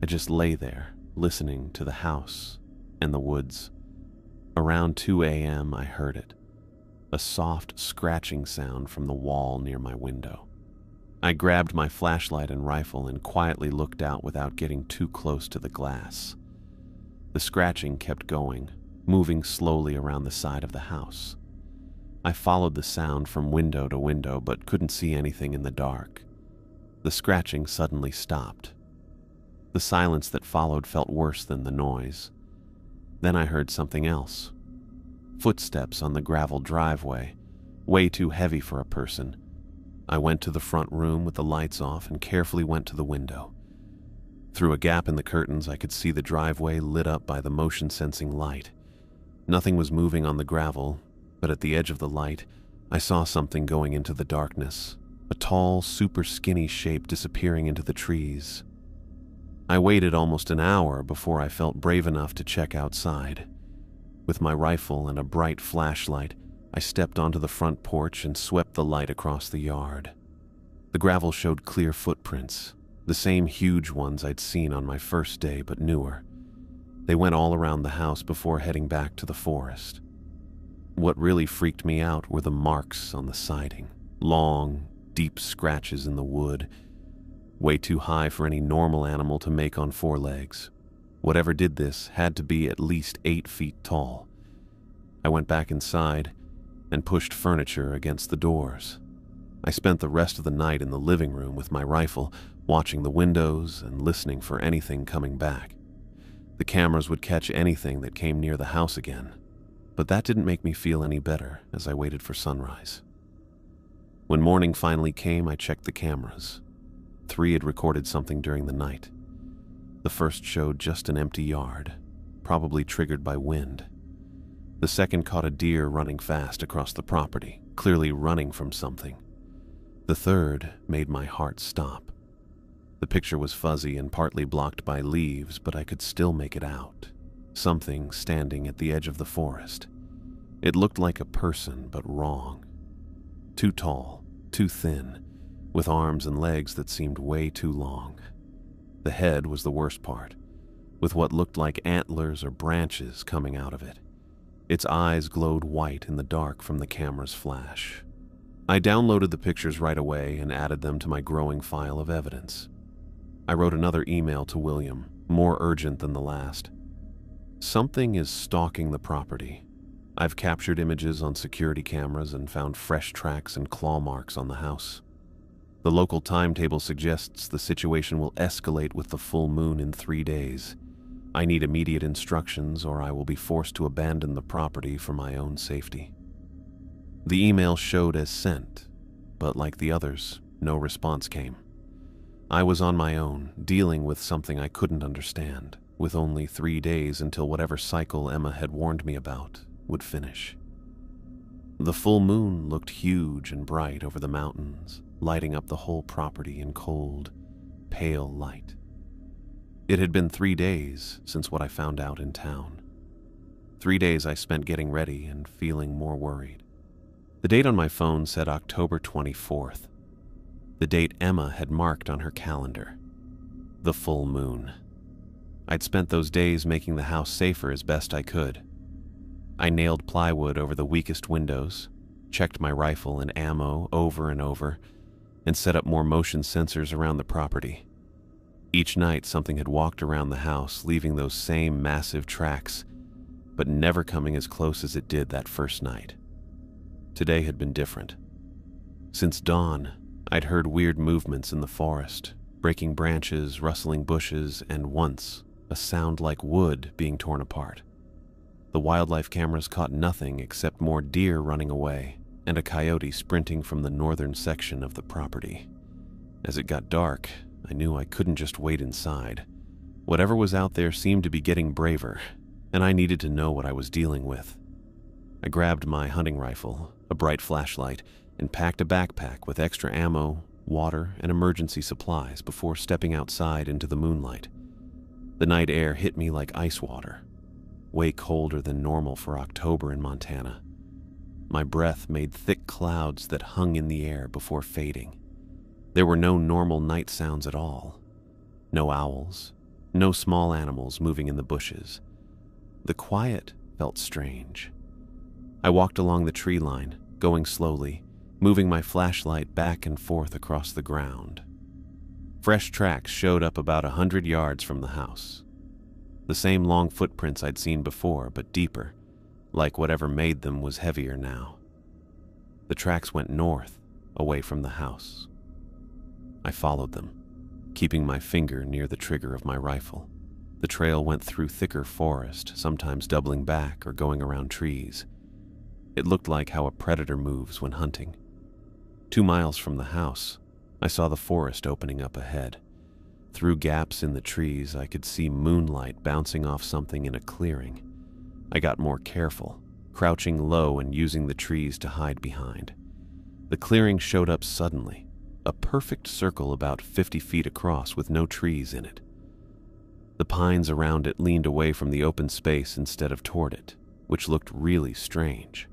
I just lay there, listening to the house and the woods. Around 2 a.m., I heard it, a soft scratching sound from the wall near my window. I grabbed my flashlight and rifle and quietly looked out without getting too close to the glass. The scratching kept going, moving slowly around the side of the house. I followed the sound from window to window, but couldn't see anything in the dark. The scratching suddenly stopped. The silence that followed felt worse than the noise. Then I heard something else. Footsteps on the gravel driveway, way too heavy for a person. I went to the front room with the lights off and carefully went to the window. Through a gap in the curtains, I could see the driveway lit up by the motion-sensing light. Nothing was moving on the gravel, but at the edge of the light, I saw something going into the darkness, a tall, super skinny shape disappearing into the trees. I waited almost an hour before I felt brave enough to check outside. With my rifle and a bright flashlight, I stepped onto the front porch and swept the light across the yard. The gravel showed clear footprints, the same huge ones I'd seen on my first day, but newer. They went all around the house before heading back to the forest. What really freaked me out were the marks on the siding, long, deep scratches in the wood, way too high for any normal animal to make on 4 legs. Whatever did this had to be at least 8 feet tall. I went back inside and pushed furniture against the doors. I spent the rest of the night in the living room with my rifle, watching the windows and listening for anything coming back. The cameras would catch anything that came near the house again, but that didn't make me feel any better as I waited for sunrise. When morning finally came, I checked the cameras. 3 had recorded something during the night. The first showed just an empty yard, probably triggered by wind. The second caught a deer running fast across the property, clearly running from something. The third made my heart stop. The picture was fuzzy and partly blocked by leaves, but I could still make it out. Something standing at the edge of the forest. It looked like a person, but wrong. Too tall, too thin, with arms and legs that seemed way too long. The head was the worst part, with what looked like antlers or branches coming out of it. Its eyes glowed white in the dark from the camera's flash. I downloaded the pictures right away and added them to my growing file of evidence. I wrote another email to William, more urgent than the last. Something is stalking the property. I've captured images on security cameras and found fresh tracks and claw marks on the house. The local timetable suggests the situation will escalate with the full moon in 3 days. I need immediate instructions or I will be forced to abandon the property for my own safety. The email showed as sent, but like the others, no response came. I was on my own, dealing with something I couldn't understand, with only 3 days until whatever cycle Emma had warned me about would finish. The full moon looked huge and bright over the mountains, lighting up the whole property in cold, pale light. It had been 3 days since what I found out in town. 3 days I spent getting ready and feeling more worried. The date on my phone said October 24th. The date Emma had marked on her calendar. The full moon. I'd spent those days making the house safer as best I could. I nailed plywood over the weakest windows, checked my rifle and ammo over and over, and set up more motion sensors around the property. Each night something had walked around the house, leaving those same massive tracks, but never coming as close as it did that first night. Today had been different. Since dawn, I'd heard weird movements in the forest, breaking branches, rustling bushes, and once, a sound like wood being torn apart. The wildlife cameras caught nothing except more deer running away and a coyote sprinting from the northern section of the property. As it got dark, I knew I couldn't just wait inside. Whatever was out there seemed to be getting braver, and I needed to know what I was dealing with. I grabbed my hunting rifle, a bright flashlight, and packed a backpack with extra ammo, water, and emergency supplies before stepping outside into the moonlight. The night air hit me like ice water, way colder than normal for October in Montana. My breath made thick clouds that hung in the air before fading. There were no normal night sounds at all. No owls, no small animals moving in the bushes. The quiet felt strange. I walked along the tree line, going slowly, moving my flashlight back and forth across the ground. Fresh tracks showed up about 100 yards from the house. The same long footprints I'd seen before, but deeper, like whatever made them was heavier now. The tracks went north, away from the house. I followed them, keeping my finger near the trigger of my rifle. The trail went through thicker forest, sometimes doubling back or going around trees. It looked like how a predator moves when hunting. 2 miles from the house, I saw the forest opening up ahead. Through gaps in the trees, I could see moonlight bouncing off something in a clearing. I got more careful, crouching low and using the trees to hide behind. The clearing showed up suddenly, a perfect circle about 50 feet across with no trees in it. The pines around it leaned away from the open space instead of toward it, which looked really strange.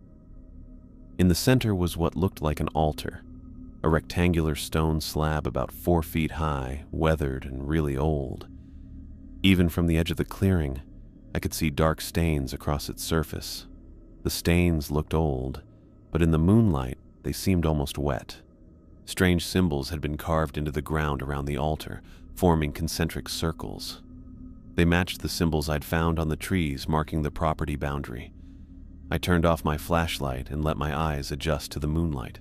In the center was what looked like an altar, a rectangular stone slab about 4 feet high, weathered and really old. Even from the edge of the clearing, I could see dark stains across its surface. The stains looked old, but in the moonlight, they seemed almost wet. Strange symbols had been carved into the ground around the altar, forming concentric circles. They matched the symbols I'd found on the trees marking the property boundary. I turned off my flashlight and let my eyes adjust to the moonlight.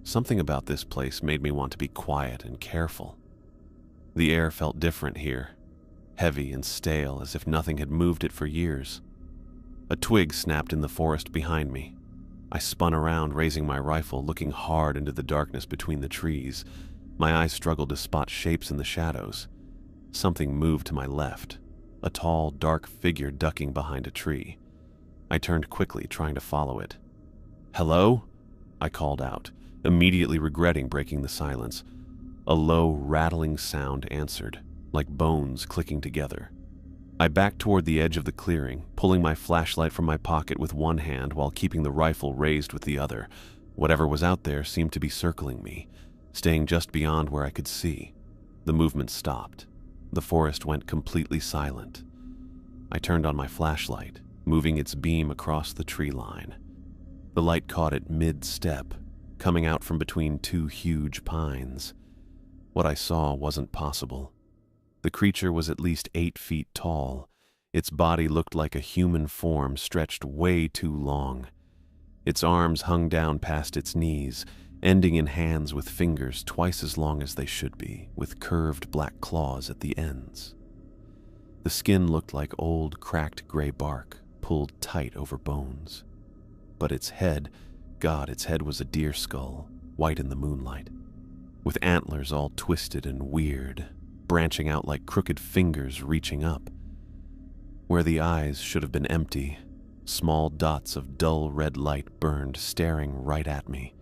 Something about this place made me want to be quiet and careful. The air felt different here, heavy and stale as if nothing had moved it for years. A twig snapped in the forest behind me. I spun around, raising my rifle, looking hard into the darkness between the trees. My eyes struggled to spot shapes in the shadows. Something moved to my left, a tall, dark figure ducking behind a tree. I turned quickly, trying to follow it. "Hello?" I called out, immediately regretting breaking the silence. A low, rattling sound answered, like bones clicking together. I backed toward the edge of the clearing, pulling my flashlight from my pocket with one hand while keeping the rifle raised with the other. Whatever was out there seemed to be circling me, staying just beyond where I could see. The movement stopped. The forest went completely silent. I turned on my flashlight, moving its beam across the tree line. The light caught it mid-step, coming out from between two huge pines. What I saw wasn't possible. The creature was at least 8 feet tall. Its body looked like a human form stretched way too long. Its arms hung down past its knees, ending in hands with fingers twice as long as they should be, with curved black claws at the ends. The skin looked like old, cracked gray bark, pulled tight over bones. But its head, its head was a deer skull, white in the moonlight, with antlers all twisted and weird, branching out like crooked fingers reaching up. Where the eyes should have been empty, small dots of dull red light burned, staring right at me.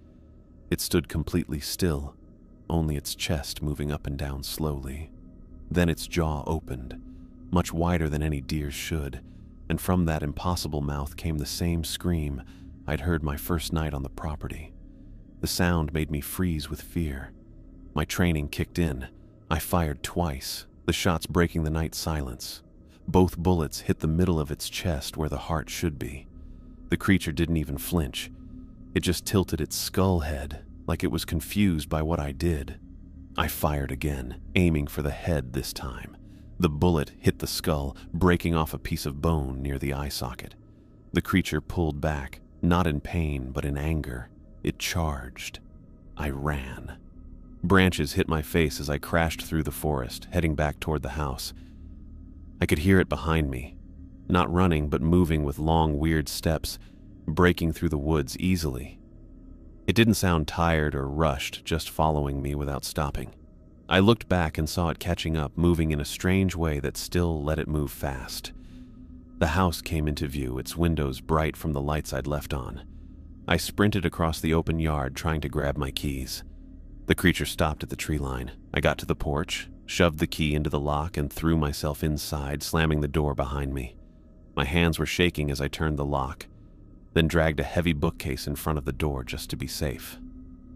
It stood completely still, only its chest moving up and down slowly. Then its jaw opened, much wider than any deer's should, and from that impossible mouth came the same scream I'd heard my first night on the property. The sound made me freeze with fear. My training kicked in. I fired twice, the shots breaking the night silence. Both bullets hit the middle of its chest where the heart should be. The creature didn't even flinch. It just tilted its skull head, like it was confused by what I did. I fired again, aiming for the head this time. The bullet hit the skull, breaking off a piece of bone near the eye socket. The creature pulled back, not in pain but in anger. It charged. I ran. Branches hit my face as I crashed through the forest, heading back toward the house. I could hear it behind me, not running but moving with long, weird steps, breaking through the woods easily. It didn't sound tired or rushed, just following me without stopping. I looked back and saw it catching up, moving in a strange way that still let it move fast. The house came into view, its windows bright from the lights I'd left on. I sprinted across the open yard, trying to grab my keys. The creature stopped at the tree line. I got to the porch, shoved the key into the lock, and threw myself inside, slamming the door behind me. My hands were shaking as I turned the lock, then dragged a heavy bookcase in front of the door just to be safe.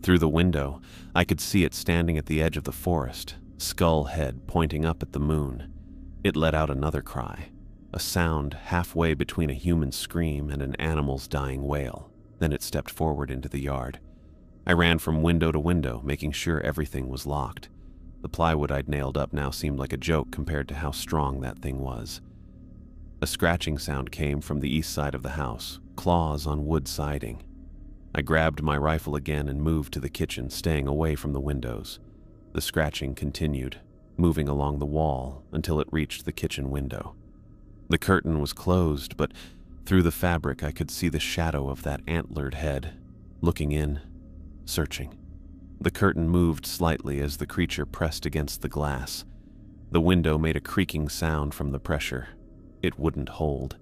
Through the window, I could see it standing at the edge of the forest, skull head pointing up at the moon. It let out another cry, a sound halfway between a human scream and an animal's dying wail. Then it stepped forward into the yard. I ran from window to window, making sure everything was locked. The plywood I'd nailed up now seemed like a joke compared to how strong that thing was. A scratching sound came from the east side of the house, claws on wood siding. I grabbed my rifle again and moved to the kitchen, staying away from the windows. The scratching continued, moving along the wall until it reached the kitchen window. The curtain was closed, but through the fabric I could see the shadow of that antlered head, looking in, searching. The curtain moved slightly as the creature pressed against the glass. The window made a creaking sound from the pressure. It wouldn't hold.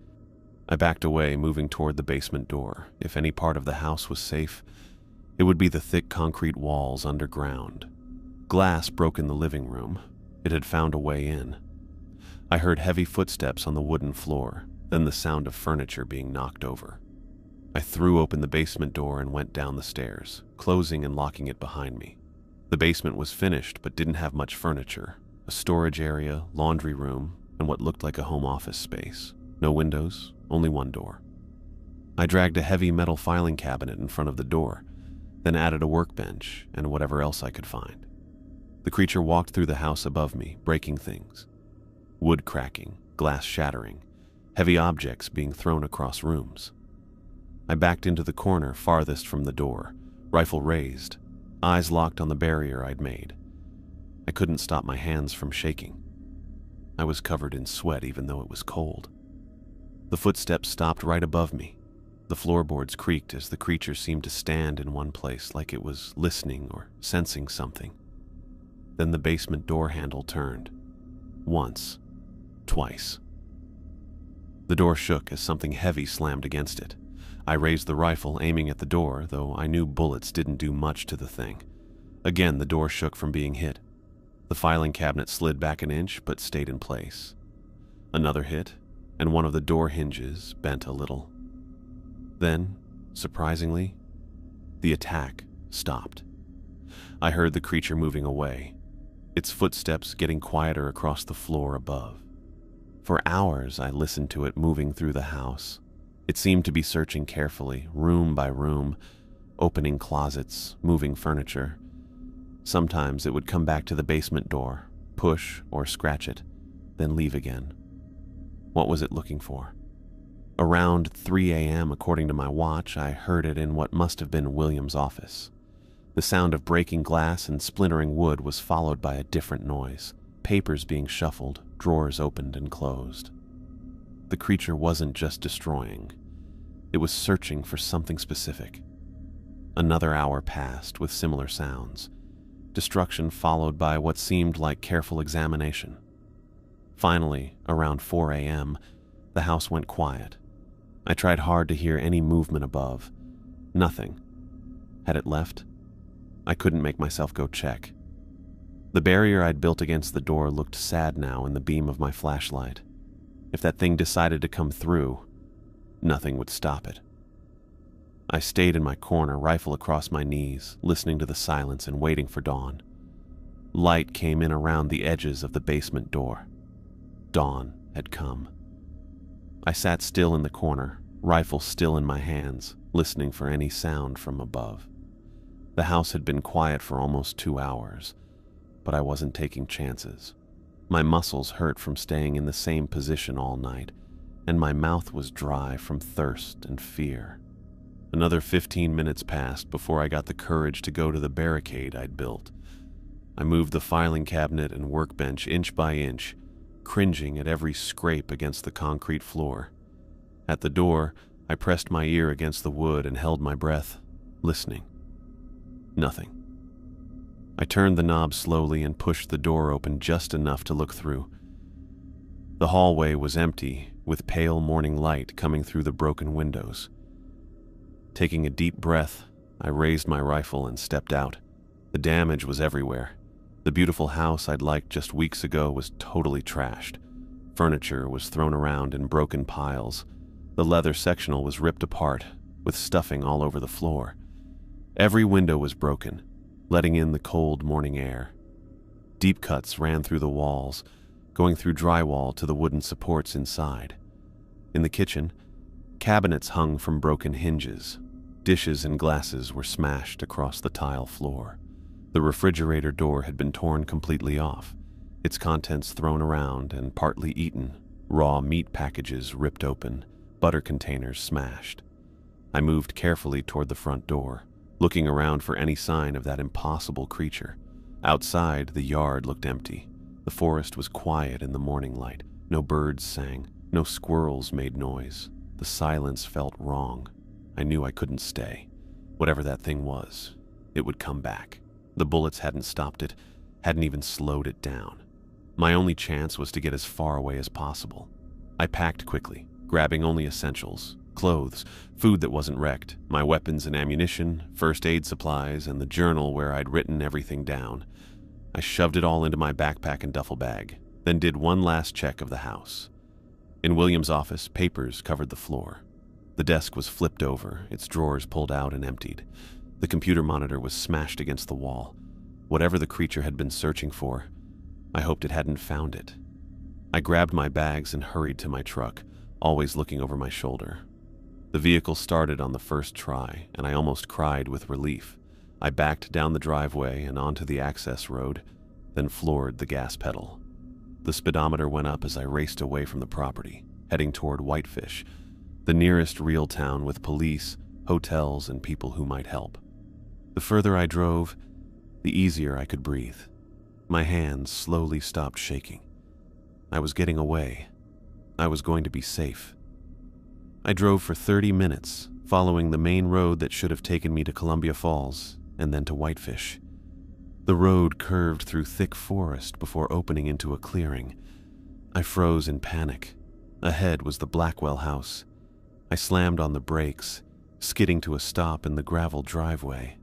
I backed away, moving toward the basement door. If any part of the house was safe, it would be the thick concrete walls underground. Glass broke in the living room. It had found a way in. I heard heavy footsteps on the wooden floor, then the sound of furniture being knocked over. I threw open the basement door and went down the stairs, closing and locking it behind me. The basement was finished but didn't have much furniture. A storage area, laundry room, and what looked like a home office space. No windows, only one door. I dragged a heavy metal filing cabinet in front of the door, then added a workbench and whatever else I could find. The creature walked through the house above me, breaking things. Wood cracking, glass shattering, heavy objects being thrown across rooms. I backed into the corner farthest from the door, rifle raised, eyes locked on the barrier I'd made. I couldn't stop my hands from shaking. I was covered in sweat even though it was cold. The footsteps stopped right above me. The floorboards creaked as the creature seemed to stand in one place like it was listening or sensing something. Then the basement door handle turned. Once. Twice. The door shook as something heavy slammed against it. I raised the rifle, aiming at the door, though I knew bullets didn't do much to the thing. Again, the door shook from being hit. The filing cabinet slid back an inch, but stayed in place. Another hit, and one of the door hinges bent a little. Then, surprisingly, the attack stopped. I heard the creature moving away, its footsteps getting quieter across the floor above. For hours, I listened to it moving through the house. It seemed to be searching carefully, room by room, opening closets, moving furniture. Sometimes it would come back to the basement door, push or scratch it, then leave again. What was it looking for? Around 3 a.m., according to my watch, I heard it in what must have been William's office. The sound of breaking glass and splintering wood was followed by a different noise, papers being shuffled, drawers opened and closed. The creature wasn't just destroying. It was searching for something specific. Another hour passed with similar sounds, destruction followed by what seemed like careful examination. Finally, around 4 a.m., the house went quiet. I tried hard to hear any movement above. Nothing. Had it left? I couldn't make myself go check. The barrier I'd built against the door looked sad now in the beam of my flashlight. If that thing decided to come through, nothing would stop it. I stayed in my corner, rifle across my knees, listening to the silence and waiting for dawn. Light came in around the edges of the basement door. Dawn had come. I sat still in the corner, rifle still in my hands, listening for any sound from above. The house had been quiet for almost 2 hours, but I wasn't taking chances. My muscles hurt from staying in the same position all night, and my mouth was dry from thirst and fear. Another 15 minutes passed before I got the courage to go to the barricade I'd built. I moved the filing cabinet and workbench inch by inch, cringing at every scrape against the concrete floor. At the door, I pressed my ear against the wood and held my breath, listening. Nothing. I turned the knob slowly and pushed the door open just enough to look through. The hallway was empty, with pale morning light coming through the broken windows. Taking a deep breath, I raised my rifle and stepped out. The damage was everywhere. The beautiful house I'd liked just weeks ago was totally trashed. Furniture was thrown around in broken piles. The leather sectional was ripped apart, with stuffing all over the floor. Every window was broken, letting in the cold morning air. Deep cuts ran through the walls, going through drywall to the wooden supports inside. In the kitchen, cabinets hung from broken hinges. Dishes and glasses were smashed across the tile floor. The refrigerator door had been torn completely off, its contents thrown around and partly eaten, raw meat packages ripped open, butter containers smashed. I moved carefully toward the front door, looking around for any sign of that impossible creature. Outside, the yard looked empty. The forest was quiet in the morning light. No birds sang, no squirrels made noise. The silence felt wrong. I knew I couldn't stay. Whatever that thing was, it would come back. The bullets hadn't stopped it, hadn't even slowed it down. My only chance was to get as far away as possible. I packed quickly, grabbing only essentials, clothes, food that wasn't wrecked, my weapons and ammunition, first aid supplies, and the journal where I'd written everything down. I shoved it all into my backpack and duffel bag, then did one last check of the house. In William's office, papers covered the floor. The desk was flipped over, its drawers pulled out and emptied. The computer monitor was smashed against the wall. Whatever the creature had been searching for, I hoped it hadn't found it. I grabbed my bags and hurried to my truck, always looking over my shoulder. The vehicle started on the first try, and I almost cried with relief. I backed down the driveway and onto the access road, then floored the gas pedal. The speedometer went up as I raced away from the property, heading toward Whitefish, the nearest real town with police, hotels, and people who might help. The further I drove, the easier I could breathe. My hands slowly stopped shaking. I was getting away. I was going to be safe. I drove for 30 minutes, following the main road that should have taken me to Columbia Falls and then to Whitefish. The road curved through thick forest before opening into a clearing. I froze in panic. Ahead was the Blackwell house. I slammed on the brakes, skidding to a stop in the gravel driveway.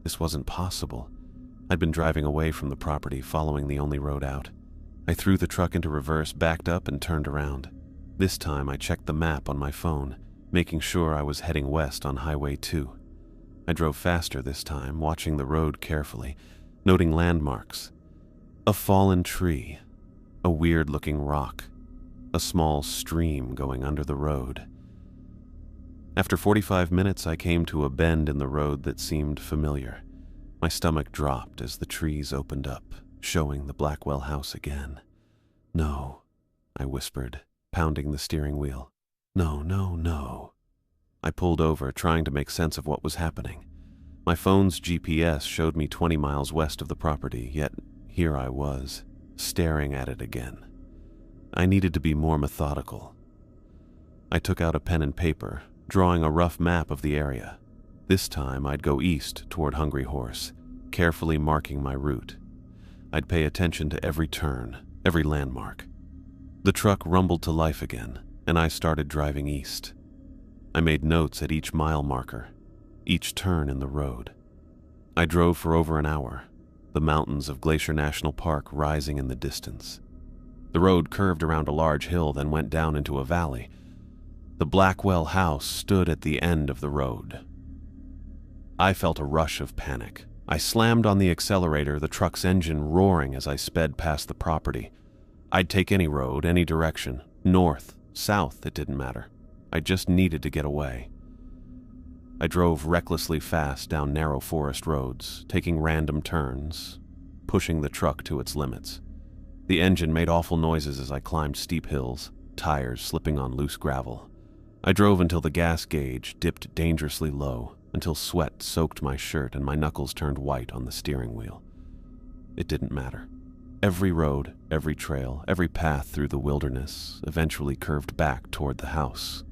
This wasn't possible. I'd been driving away from the property, following the only road out. I threw the truck into reverse, backed up, and turned around. This time I checked the map on my phone, making sure I was heading west on Highway 2. I drove faster this time, watching the road carefully, noting landmarks. A fallen tree, a weird-looking rock, a small stream going under the road. After 45 minutes, I came to a bend in the road that seemed familiar. My stomach dropped as the trees opened up, showing the Blackwell house again. "No," I whispered, pounding the steering wheel. "No, no, no." I pulled over, trying to make sense of what was happening. My phone's GPS showed me 20 miles west of the property, yet here I was, staring at it again. I needed to be more methodical. I took out a pen and paper, drawing a rough map of the area. This time I'd go east toward Hungry Horse, carefully marking my route. I'd pay attention to every turn, every landmark. The truck rumbled to life again, and I started driving east. I made notes at each mile marker, each turn in the road. I drove for over an hour, the mountains of Glacier National Park rising in the distance. The road curved around a large hill, then went down into a valley. The Blackwell house stood at the end of the road. I felt a rush of panic. I slammed on the accelerator, the truck's engine roaring as I sped past the property. I'd take any road, any direction, north, south, it didn't matter. I just needed to get away. I drove recklessly fast down narrow forest roads, taking random turns, pushing the truck to its limits. The engine made awful noises as I climbed steep hills, tires slipping on loose gravel. I drove until the gas gauge dipped dangerously low, until sweat soaked my shirt and my knuckles turned white on the steering wheel. It didn't matter. Every road, every trail, every path through the wilderness eventually curved back toward the house.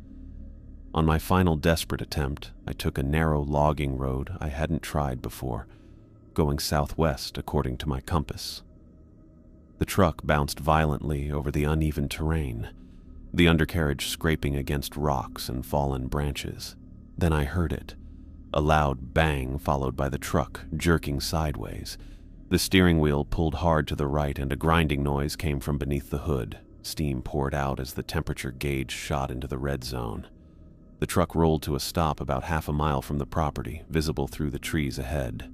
On my final desperate attempt, I took a narrow logging road I hadn't tried before, going southwest according to my compass. The truck bounced violently over the uneven terrain, the undercarriage scraping against rocks and fallen branches. Then I heard it, a loud bang followed by the truck jerking sideways. The steering wheel pulled hard to the right and a grinding noise came from beneath the hood. Steam poured out as the temperature gauge shot into the red zone. The truck rolled to a stop about half a mile from the property, visible through the trees ahead.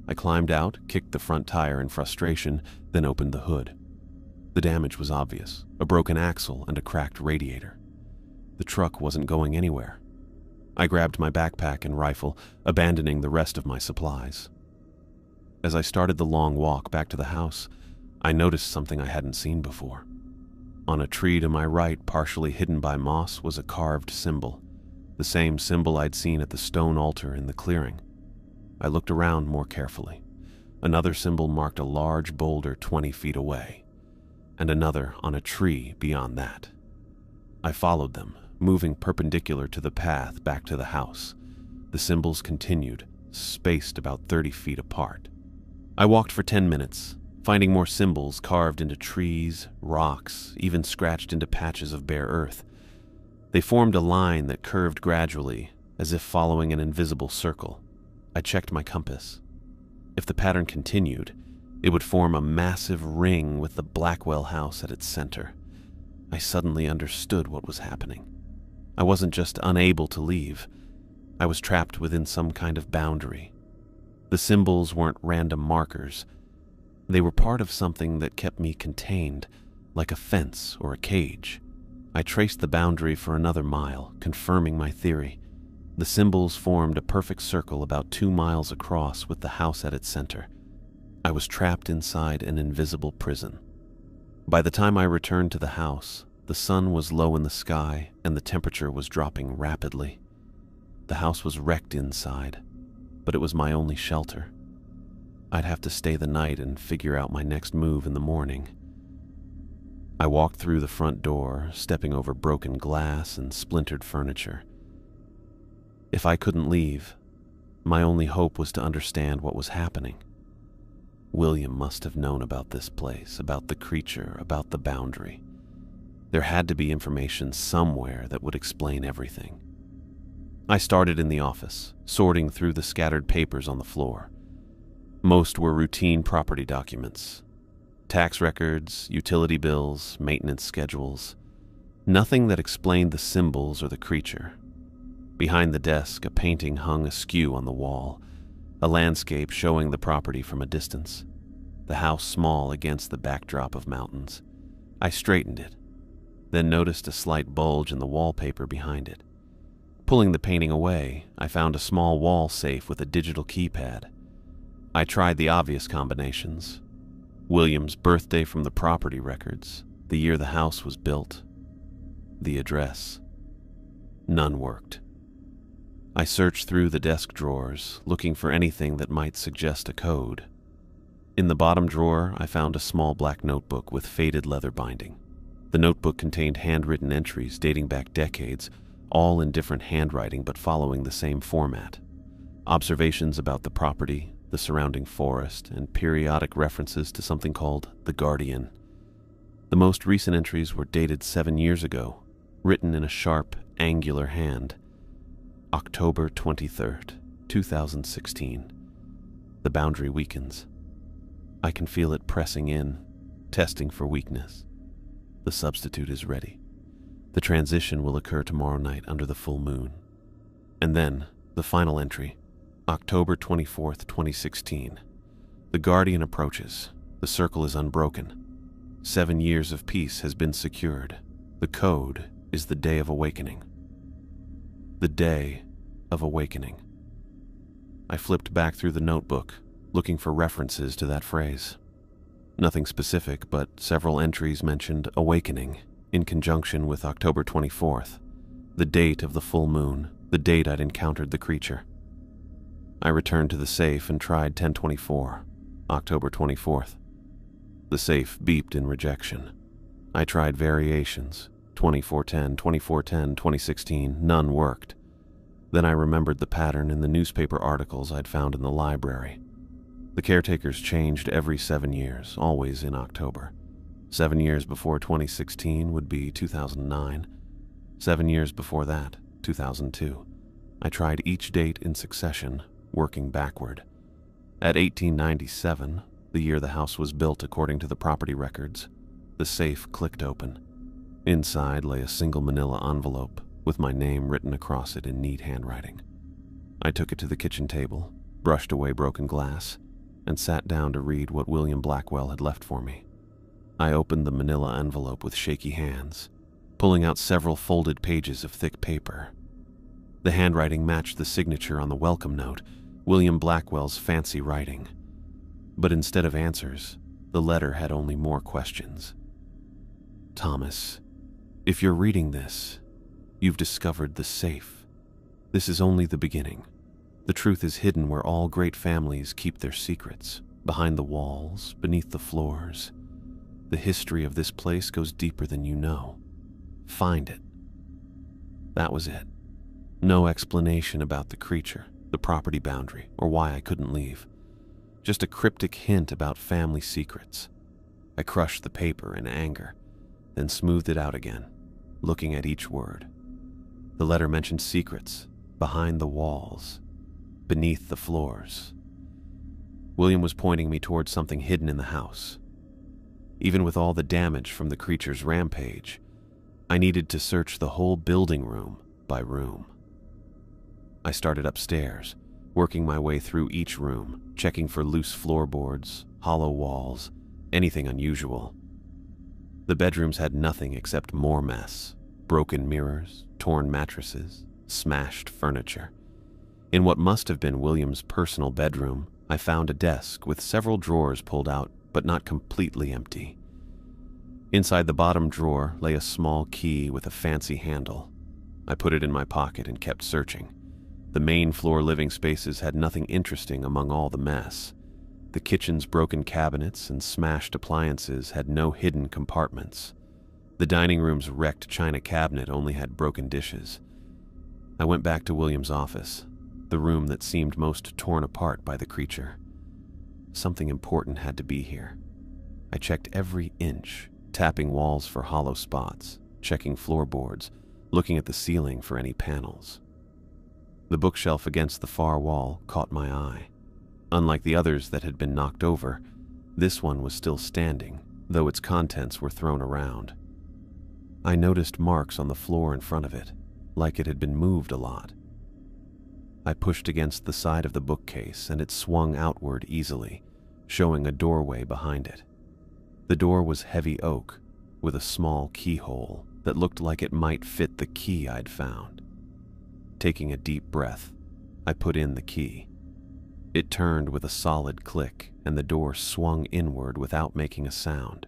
I climbed out, kicked the front tire in frustration, then opened the hood. The damage was obvious, a broken axle and a cracked radiator. The truck wasn't going anywhere. I grabbed my backpack and rifle, abandoning the rest of my supplies. As I started the long walk back to the house, I noticed something I hadn't seen before. On a tree to my right, partially hidden by moss, was a carved symbol, the same symbol I'd seen at the stone altar in the clearing. I looked around more carefully. Another symbol marked a large boulder 20 feet away, and another on a tree beyond that. I followed them, moving perpendicular to the path back to the house. The symbols continued, spaced about 30 feet apart. I walked for 10 minutes, finding more symbols carved into trees, rocks, even scratched into patches of bare earth. They formed a line that curved gradually, as if following an invisible circle. I checked my compass. If the pattern continued, it would form a massive ring with the Blackwell house at its center. I suddenly understood what was happening. I wasn't just unable to leave. I was trapped within some kind of boundary. The symbols weren't random markers. They were part of something that kept me contained, like a fence or a cage. I traced the boundary for another mile, confirming my theory. The symbols formed a perfect circle about 2 miles across with the house at its center. I was trapped inside an invisible prison. By the time I returned to the house, the sun was low in the sky and the temperature was dropping rapidly. The house was wrecked inside, but it was my only shelter. I'd have to stay the night and figure out my next move in the morning. I walked through the front door, stepping over broken glass and splintered furniture. If I couldn't leave, my only hope was to understand what was happening. William must have known about this place, about the creature, about the boundary. There had to be information somewhere that would explain everything. I started in the office, sorting through the scattered papers on the floor. Most were routine property documents. Tax records, utility bills, maintenance schedules. Nothing that explained the symbols or the creature. Behind the desk, a painting hung askew on the wall, a landscape showing the property from a distance, the house small against the backdrop of mountains. I straightened it, then noticed a slight bulge in the wallpaper behind it. Pulling the painting away, I found a small wall safe with a digital keypad. I tried the obvious combinations: William's birthday from the property records, the year the house was built, the address. None worked. I searched through the desk drawers, looking for anything that might suggest a code. In the bottom drawer, I found a small black notebook with faded leather binding. The notebook contained handwritten entries dating back decades, all in different handwriting but following the same format. Observations about the property, the surrounding forest, and periodic references to something called the Guardian. The most recent entries were dated 7 years ago, written in a sharp, angular hand. October 23rd, 2016. The boundary weakens. I can feel it pressing in, testing for weakness. The substitute is ready. The transition will occur tomorrow night under the full moon. And then, the final entry, October 24th, 2016. The Guardian approaches. The circle is unbroken. 7 years of peace has been secured. The code is the Day of Awakening. The Day of Awakening. I flipped back through the notebook, looking for references to that phrase. Nothing specific, but several entries mentioned awakening in conjunction with October 24th, the date of the full moon, the date I'd encountered the creature. I returned to the safe and tried 1024, October 24th. The safe beeped in rejection. I tried variations, 2410, 2410, 2016, none worked. Then I remembered the pattern in the newspaper articles I'd found in the library. The caretakers changed every 7 years, always in October. 7 years before 2016 would be 2009. 7 years before that, 2002. I tried each date in succession, working backward. At 1897, the year the house was built according to the property records, the safe clicked open. Inside lay a single manila envelope with my name written across it in neat handwriting. I took it to the kitchen table, brushed away broken glass, and sat down to read what William Blackwell had left for me. I opened the manila envelope with shaky hands, pulling out several folded pages of thick paper. The handwriting matched the signature on the welcome note, William Blackwell's fancy writing. But instead of answers, the letter had only more questions. Thomas, if you're reading this, you've discovered the safe. This is only the beginning. The truth is hidden where all great families keep their secrets, behind the walls, beneath the floors. The history of this place goes deeper than you know. Find it. That was it. No explanation about the creature, the property boundary, or why I couldn't leave. Just a cryptic hint about family secrets. I crushed the paper in anger, then smoothed it out again, looking at each word. The letter mentioned secrets, behind the walls, beneath the floors. William was pointing me towards something hidden in the house. Even with all the damage from the creature's rampage, I needed to search the whole building room by room. I started upstairs, working my way through each room, checking for loose floorboards, hollow walls, anything unusual. The bedrooms had nothing except more mess: broken mirrors, torn mattresses, smashed furniture. In what must have been William's personal bedroom, I found a desk with several drawers pulled out, but not completely empty. Inside the bottom drawer lay a small key with a fancy handle. I put it in my pocket and kept searching. The main floor living spaces had nothing interesting among all the mess. The kitchen's broken cabinets and smashed appliances had no hidden compartments. The dining room's wrecked china cabinet only had broken dishes. I went back to William's office, the room that seemed most torn apart by the creature. Something important had to be here. I checked every inch, tapping walls for hollow spots, checking floorboards, looking at the ceiling for any panels. The bookshelf against the far wall caught my eye. Unlike the others that had been knocked over, this one was still standing, though its contents were thrown around. I noticed marks on the floor in front of it, like it had been moved a lot. I pushed against the side of the bookcase and it swung outward easily, showing a doorway behind it. The door was heavy oak, with a small keyhole, that looked like it might fit the key I'd found. Taking a deep breath, I put in the key. It turned with a solid click, and the door swung inward without making a sound.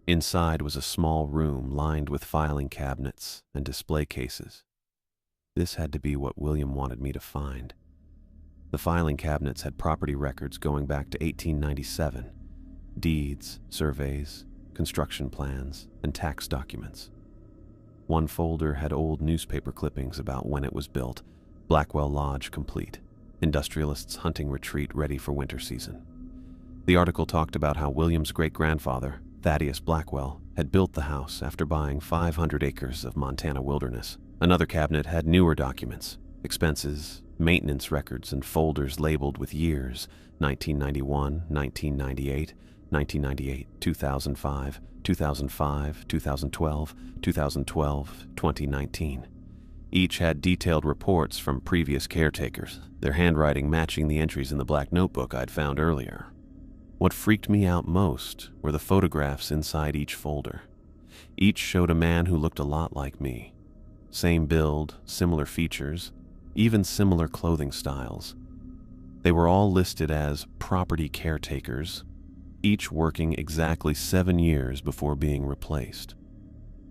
Inside was a small room lined with filing cabinets and display cases. This had to be what William wanted me to find. The filing cabinets had property records going back to 1897, deeds, surveys, construction plans, and tax documents. One folder had old newspaper clippings about when it was built, Blackwell Lodge complete, industrialists' hunting retreat ready for winter season. The article talked about how William's great-grandfather, Thaddeus Blackwell, had built the house after buying 500 acres of Montana wilderness. Another cabinet had newer documents, expenses, maintenance records, and folders labeled with years: 1991, 1998, 1998, 2005, 2005, 2012, 2012, 2019. Each had detailed reports from previous caretakers, their handwriting matching the entries in the black notebook I'd found earlier. What freaked me out most were the photographs inside each folder. Each showed a man who looked a lot like me. Same build, similar features, even similar clothing styles. They were all listed as property caretakers, each working exactly 7 years before being replaced.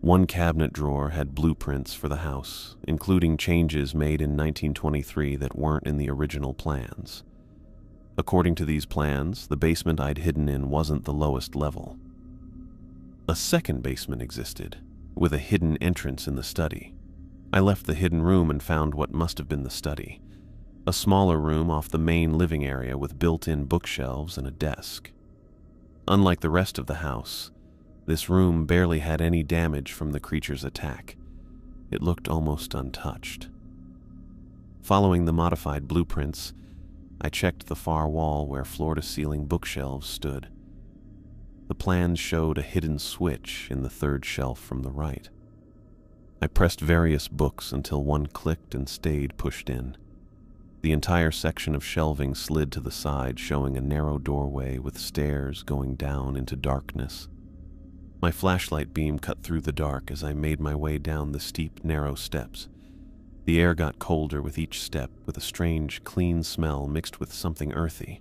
One cabinet drawer had blueprints for the house, including changes made in 1923 that weren't in the original plans. According to these plans, the basement I'd hidden in wasn't the lowest level. A second basement existed, with a hidden entrance in the study. I left the hidden room and found what must have been the study, a smaller room off the main living area with built-in bookshelves and a desk. Unlike the rest of the house, this room barely had any damage from the creature's attack. It looked almost untouched. Following the modified blueprints, I checked the far wall where floor-to-ceiling bookshelves stood. The plans showed a hidden switch in the third shelf from the right. I pressed various books until one clicked and stayed pushed in. The entire section of shelving slid to the side, showing a narrow doorway with stairs going down into darkness. My flashlight beam cut through the dark as I made my way down the steep, narrow steps. The air got colder with each step, with a strange, clean smell mixed with something earthy.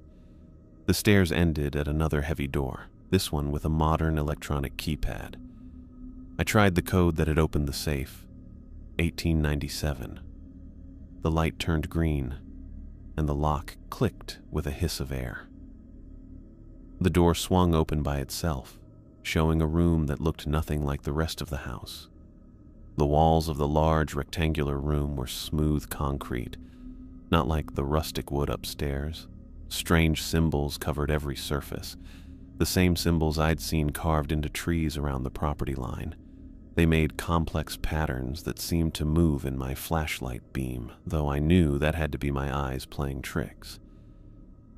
The stairs ended at another heavy door, this one with a modern electronic keypad. I tried the code that had opened the safe, 1897. The light turned green, and the lock clicked with a hiss of air. The door swung open by itself, showing a room that looked nothing like the rest of the house. The walls of the large rectangular room were smooth concrete, not like the rustic wood upstairs. Strange symbols covered every surface, the same symbols I'd seen carved into trees around the property line. They made complex patterns that seemed to move in my flashlight beam, though I knew that had to be my eyes playing tricks.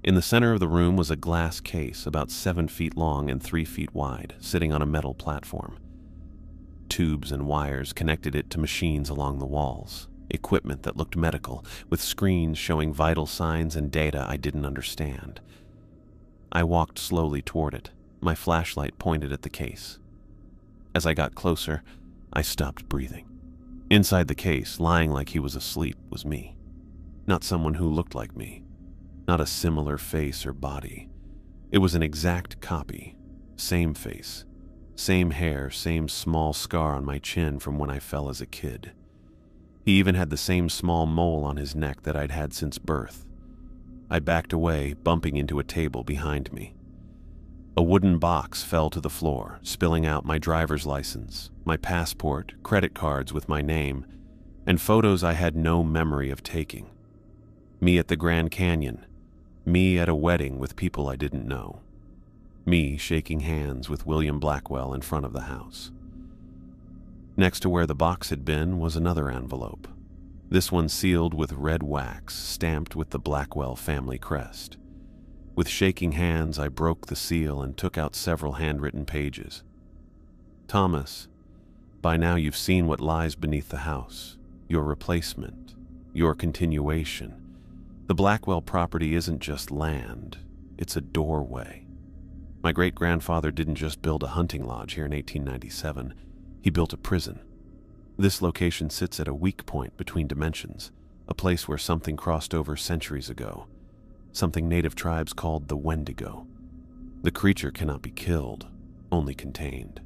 In the center of the room was a glass case about 7 feet long and 3 feet wide, sitting on a metal platform. Tubes and wires connected it to machines along the walls, equipment that looked medical, with screens showing vital signs and data I didn't understand. I walked slowly toward it, my flashlight pointed at the case. As I got closer, I stopped breathing. Inside the case, lying like he was asleep, was me. Not someone who looked like me. Not a similar face or body. It was an exact copy. Same face. Same hair, same small scar on my chin from when I fell as a kid. He even had the same small mole on his neck that I'd had since birth. I backed away, bumping into a table behind me. A wooden box fell to the floor, spilling out my driver's license, my passport, credit cards with my name, and photos I had no memory of taking. Me at the Grand Canyon. Me at a wedding with people I didn't know. Me shaking hands with William Blackwell in front of the house. Next to where the box had been was another envelope. This one sealed with red wax, stamped with the Blackwell family crest. With shaking hands, I broke the seal and took out several handwritten pages. Thomas, by now you've seen what lies beneath the house, your replacement, your continuation. The Blackwell property isn't just land, it's a doorway. My great-grandfather didn't just build a hunting lodge here in 1897. He built a prison. This location sits at a weak point between dimensions, a place where something crossed over centuries ago, something native tribes called the Wendigo. The creature cannot be killed, only contained.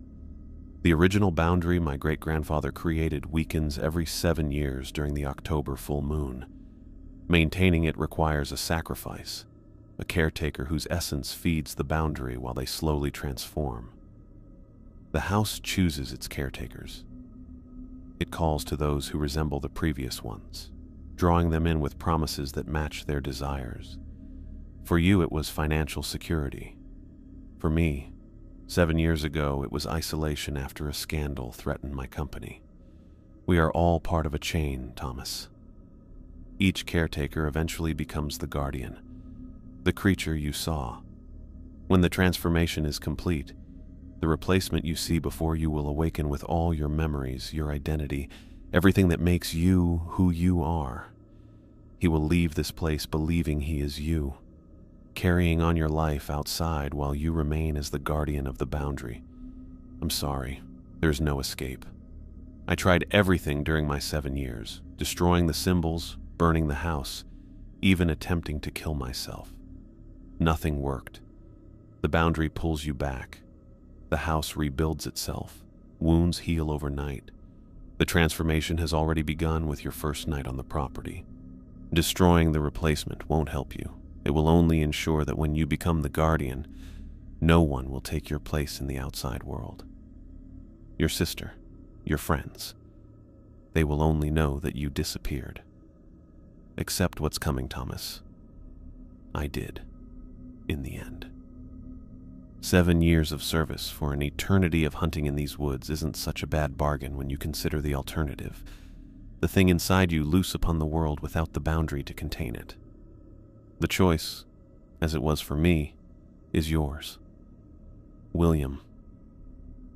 The original boundary my great-grandfather created weakens every 7 years during the October full moon. Maintaining it requires a sacrifice, a caretaker whose essence feeds the boundary while they slowly transform. The house chooses its caretakers. It calls to those who resemble the previous ones, drawing them in with promises that match their desires. For you, it was financial security. For me, 7 years ago, it was isolation after a scandal threatened my company. We are all part of a chain, Thomas. Each caretaker eventually becomes the guardian, the creature you saw. When the transformation is complete, the replacement you see before you will awaken with all your memories, your identity, everything that makes you who you are. He will leave this place believing he is you, carrying on your life outside while you remain as the guardian of the boundary. I'm sorry, there's no escape. I tried everything during my 7 years, destroying the symbols, burning the house, even attempting to kill myself. Nothing worked. The boundary pulls you back. The house rebuilds itself. Wounds heal overnight. The transformation has already begun with your first night on the property. Destroying the replacement won't help you. It will only ensure that when you become the guardian, no one will take your place in the outside world. Your sister, your friends, they will only know that you disappeared. Accept what's coming, Thomas. I did, in the end. 7 years of service for an eternity of hunting in these woods isn't such a bad bargain when you consider the alternative. The thing inside you loose upon the world without the boundary to contain it. The choice, as it was for me, is yours. William.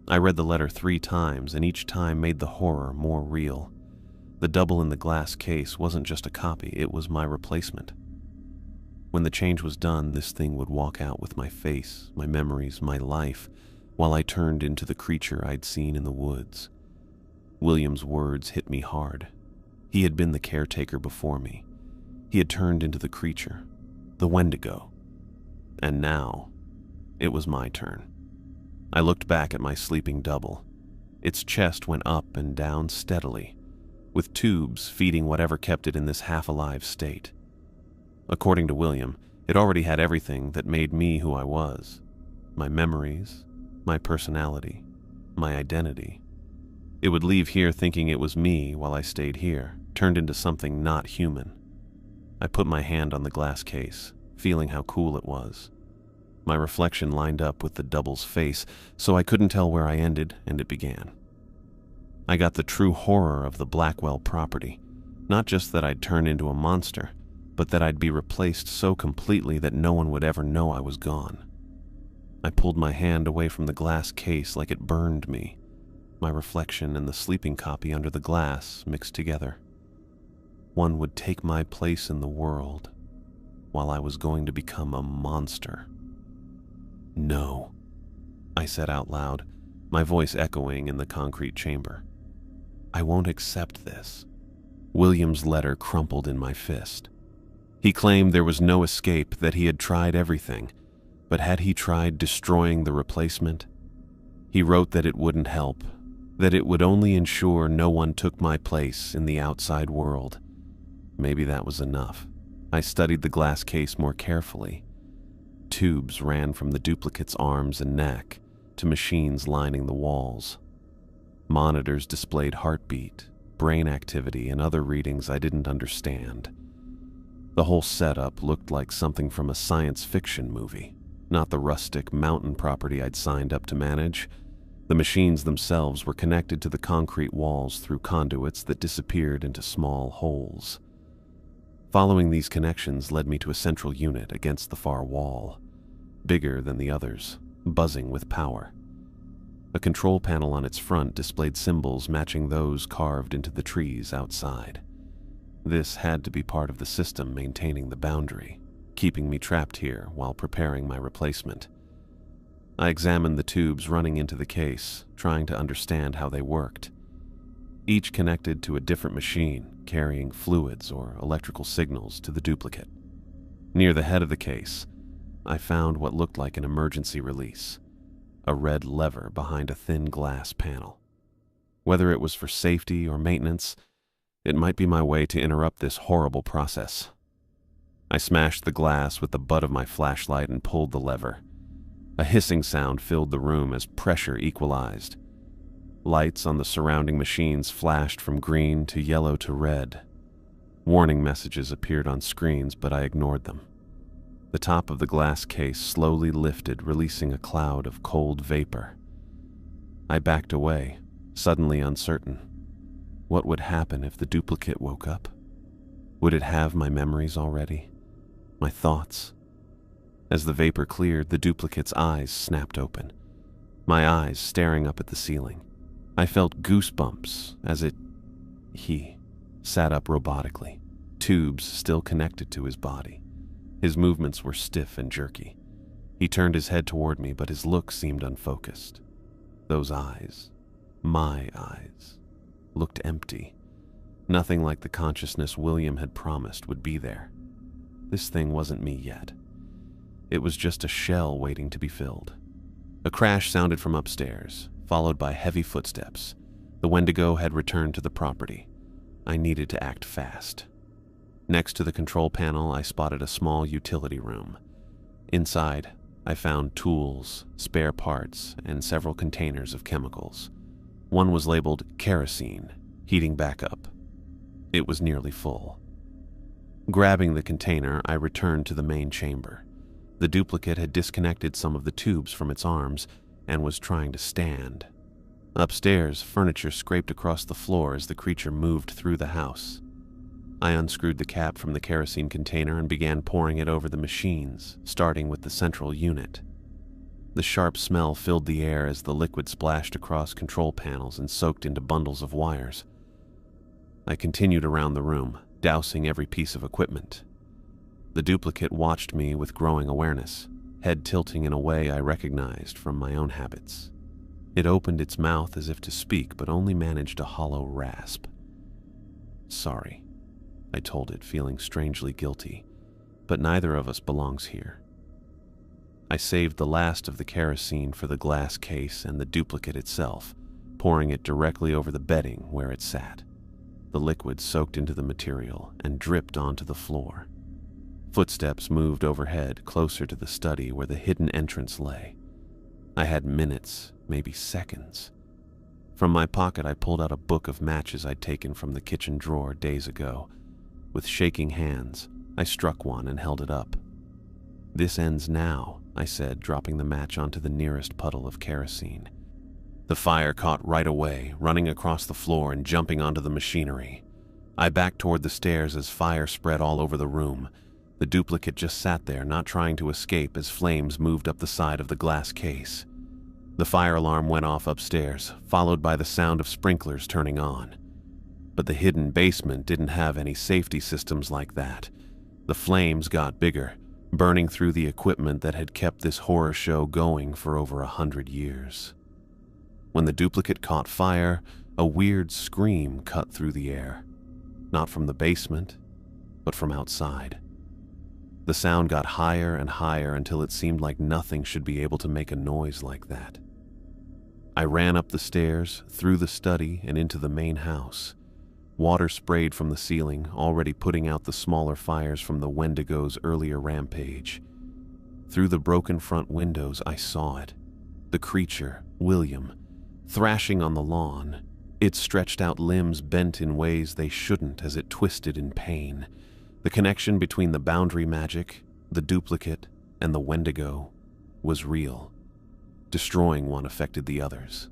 I read the letter 3 times, and each time made the horror more real. The double in the glass case wasn't just a copy, it was my replacement. When the change was done, this thing would walk out with my face, my memories, my life, while I turned into the creature I'd seen in the woods. William's words hit me hard. He had been the caretaker before me. He had turned into the creature, the Wendigo. And now, it was my turn. I looked back at my sleeping double. Its chest went up and down steadily, with tubes feeding whatever kept it in this half-alive state. According to William, it already had everything that made me who I was. My memories, my personality, my identity. It would leave here thinking it was me while I stayed here, turned into something not human. I put my hand on the glass case, feeling how cool it was. My reflection lined up with the double's face, so I couldn't tell where I ended and it began. I got the true horror of the Blackwell property, not just that I'd turn into a monster, but that I'd be replaced so completely that no one would ever know I was gone. I pulled my hand away from the glass case like it burned me. My reflection and the sleeping copy under the glass mixed together. One would take my place in the world, while I was going to become a monster. No, I said out loud, my voice echoing in the concrete chamber. I won't accept this. William's letter crumpled in my fist. He claimed there was no escape, that he had tried everything, but had he tried destroying the replacement? He wrote that it wouldn't help, that it would only ensure no one took my place in the outside world. Maybe that was enough. I studied the glass case more carefully. Tubes ran from the duplicate's arms and neck to machines lining the walls. Monitors displayed heartbeat, brain activity, and other readings I didn't understand. The whole setup looked like something from a science fiction movie, not the rustic mountain property I'd signed up to manage. The machines themselves were connected to the concrete walls through conduits that disappeared into small holes. Following these connections led me to a central unit against the far wall, bigger than the others, buzzing with power. A control panel on its front displayed symbols matching those carved into the trees outside. This had to be part of the system maintaining the boundary, keeping me trapped here while preparing my replacement. I examined the tubes running into the case, trying to understand how they worked. Each connected to a different machine, carrying fluids or electrical signals to the duplicate. Near the head of the case, I found what looked like an emergency release, a red lever behind a thin glass panel. Whether it was for safety or maintenance, it might be my way to interrupt this horrible process. I smashed the glass with the butt of my flashlight and pulled the lever. A hissing sound filled the room as pressure equalized. Lights on the surrounding machines flashed from green to yellow to red. Warning messages appeared on screens, but I ignored them. The top of the glass case slowly lifted, releasing a cloud of cold vapor. I backed away, suddenly uncertain. What would happen if the duplicate woke up? Would it have my memories already? My thoughts? As the vapor cleared, the duplicate's eyes snapped open, my eyes staring up at the ceiling. I felt goosebumps as he sat up robotically, tubes still connected to his body. His movements were stiff and jerky. He turned his head toward me, but his look seemed unfocused. Those eyes, my eyes, looked empty. Nothing like the consciousness William had promised would be there. This thing wasn't me yet. It was just a shell waiting to be filled. A crash sounded from upstairs, followed by heavy footsteps. The Wendigo had returned to the property. I needed to act fast. Next to the control panel, I spotted a small utility room. Inside, I found tools, spare parts, and several containers of chemicals. One was labeled kerosene, heating backup. It was nearly full. Grabbing the container, I returned to the main chamber. The duplicate had disconnected some of the tubes from its arms and was trying to stand. Upstairs, furniture scraped across the floor as the creature moved through the house. I unscrewed the cap from the kerosene container and began pouring it over the machines, starting with the central unit. The sharp smell filled the air as the liquid splashed across control panels and soaked into bundles of wires. I continued around the room, dousing every piece of equipment. The duplicate watched me with growing awareness, head tilting in a way I recognized from my own habits. It opened its mouth as if to speak, but only managed a hollow rasp. "Sorry," I told it, feeling strangely guilty, "but neither of us belongs here." I saved the last of the kerosene for the glass case and the duplicate itself, pouring it directly over the bedding where it sat. The liquid soaked into the material and dripped onto the floor. Footsteps moved overhead, closer to the study where the hidden entrance lay. I had minutes, maybe seconds. From my pocket, I pulled out a book of matches I'd taken from the kitchen drawer days ago. With shaking hands, I struck one and held it up. "This ends now," I said, dropping the match onto the nearest puddle of kerosene. The fire caught right away, running across the floor and jumping onto the machinery. I backed toward the stairs as fire spread all over the room. The duplicate just sat there, not trying to escape, as flames moved up the side of the glass case. The fire alarm went off upstairs, followed by the sound of sprinklers turning on. But the hidden basement didn't have any safety systems like that. The flames got bigger, burning through the equipment that had kept this horror show going for over 100 years. When the duplicate caught fire, a weird scream cut through the air. Not from the basement, but from outside. The sound got higher and higher until it seemed like nothing should be able to make a noise like that. I ran up the stairs, through the study, and into the main house. Water sprayed from the ceiling, already putting out the smaller fires from the Wendigo's earlier rampage. Through the broken front windows, I saw it. The creature, William, thrashing on the lawn. Its stretched out limbs bent in ways they shouldn't as it twisted in pain. The connection between the boundary magic, the duplicate, and the Wendigo was real. Destroying one affected the others.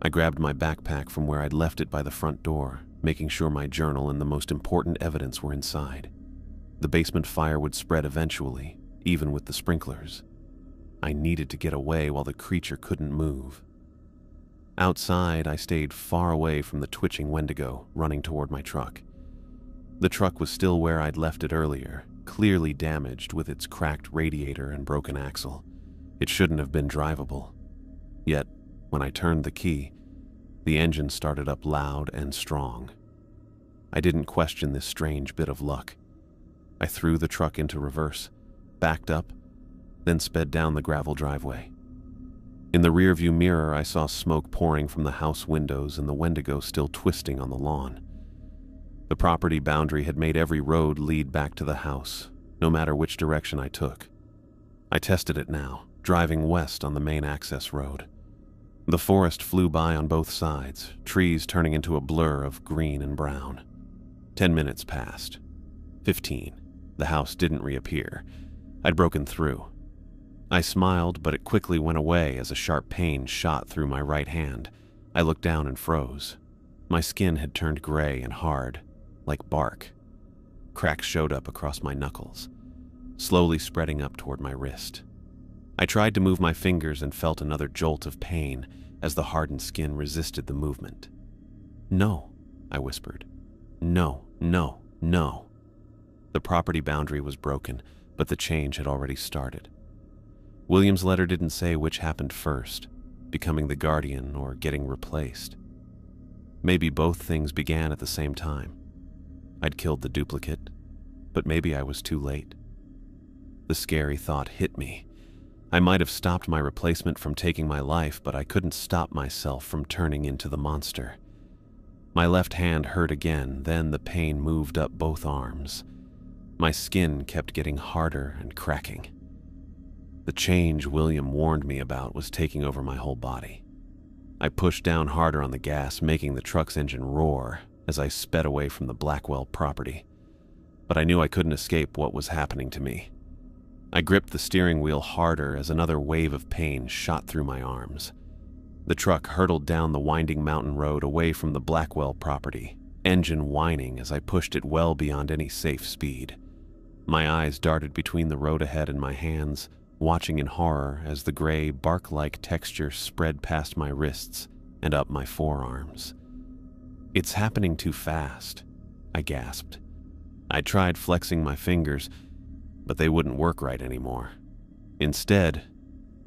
I grabbed my backpack from where I'd left it by the front door, making sure my journal and the most important evidence were inside. The basement fire would spread eventually, even with the sprinklers. I needed to get away while the creature couldn't move. Outside, I stayed far away from the twitching Wendigo, running toward my truck. The truck was still where I'd left it earlier, clearly damaged with its cracked radiator and broken axle. It shouldn't have been drivable. Yet, when I turned the key, the engine started up loud and strong. I didn't question this strange bit of luck. I threw the truck into reverse, backed up, then sped down the gravel driveway. In the rearview mirror, I saw smoke pouring from the house windows and the Wendigo still twisting on the lawn. The property boundary had made every road lead back to the house, no matter which direction I took. I tested it now, driving west on the main access road. The forest flew by on both sides, trees turning into a blur of green and brown. 10 minutes passed. 15. The house didn't reappear. I'd broken through. I smiled, but it quickly went away as a sharp pain shot through my right hand. I looked down and froze. My skin had turned gray and hard, like bark. Cracks showed up across my knuckles, slowly spreading up toward my wrist. I tried to move my fingers and felt another jolt of pain as the hardened skin resisted the movement. "No," I whispered. "No, no, no." The property boundary was broken, but the change had already started. William's letter didn't say which happened first, becoming the guardian or getting replaced. Maybe both things began at the same time. I'd killed the duplicate, but maybe I was too late. The scary thought hit me. I might have stopped my replacement from taking my life, but I couldn't stop myself from turning into the monster. My left hand hurt again, then the pain moved up both arms. My skin kept getting harder and cracking. The change William warned me about was taking over my whole body. I pushed down harder on the gas, making the truck's engine roar as I sped away from the Blackwell property. But I knew I couldn't escape what was happening to me. I gripped the steering wheel harder as another wave of pain shot through my arms. The truck hurtled down the winding mountain road away from the Blackwell property, engine whining as I pushed it well beyond any safe speed. My eyes darted between the road ahead and my hands, watching in horror as the gray, bark-like texture spread past my wrists and up my forearms. "It's happening too fast," I gasped. I tried flexing my fingers, but they wouldn't work right anymore. Instead,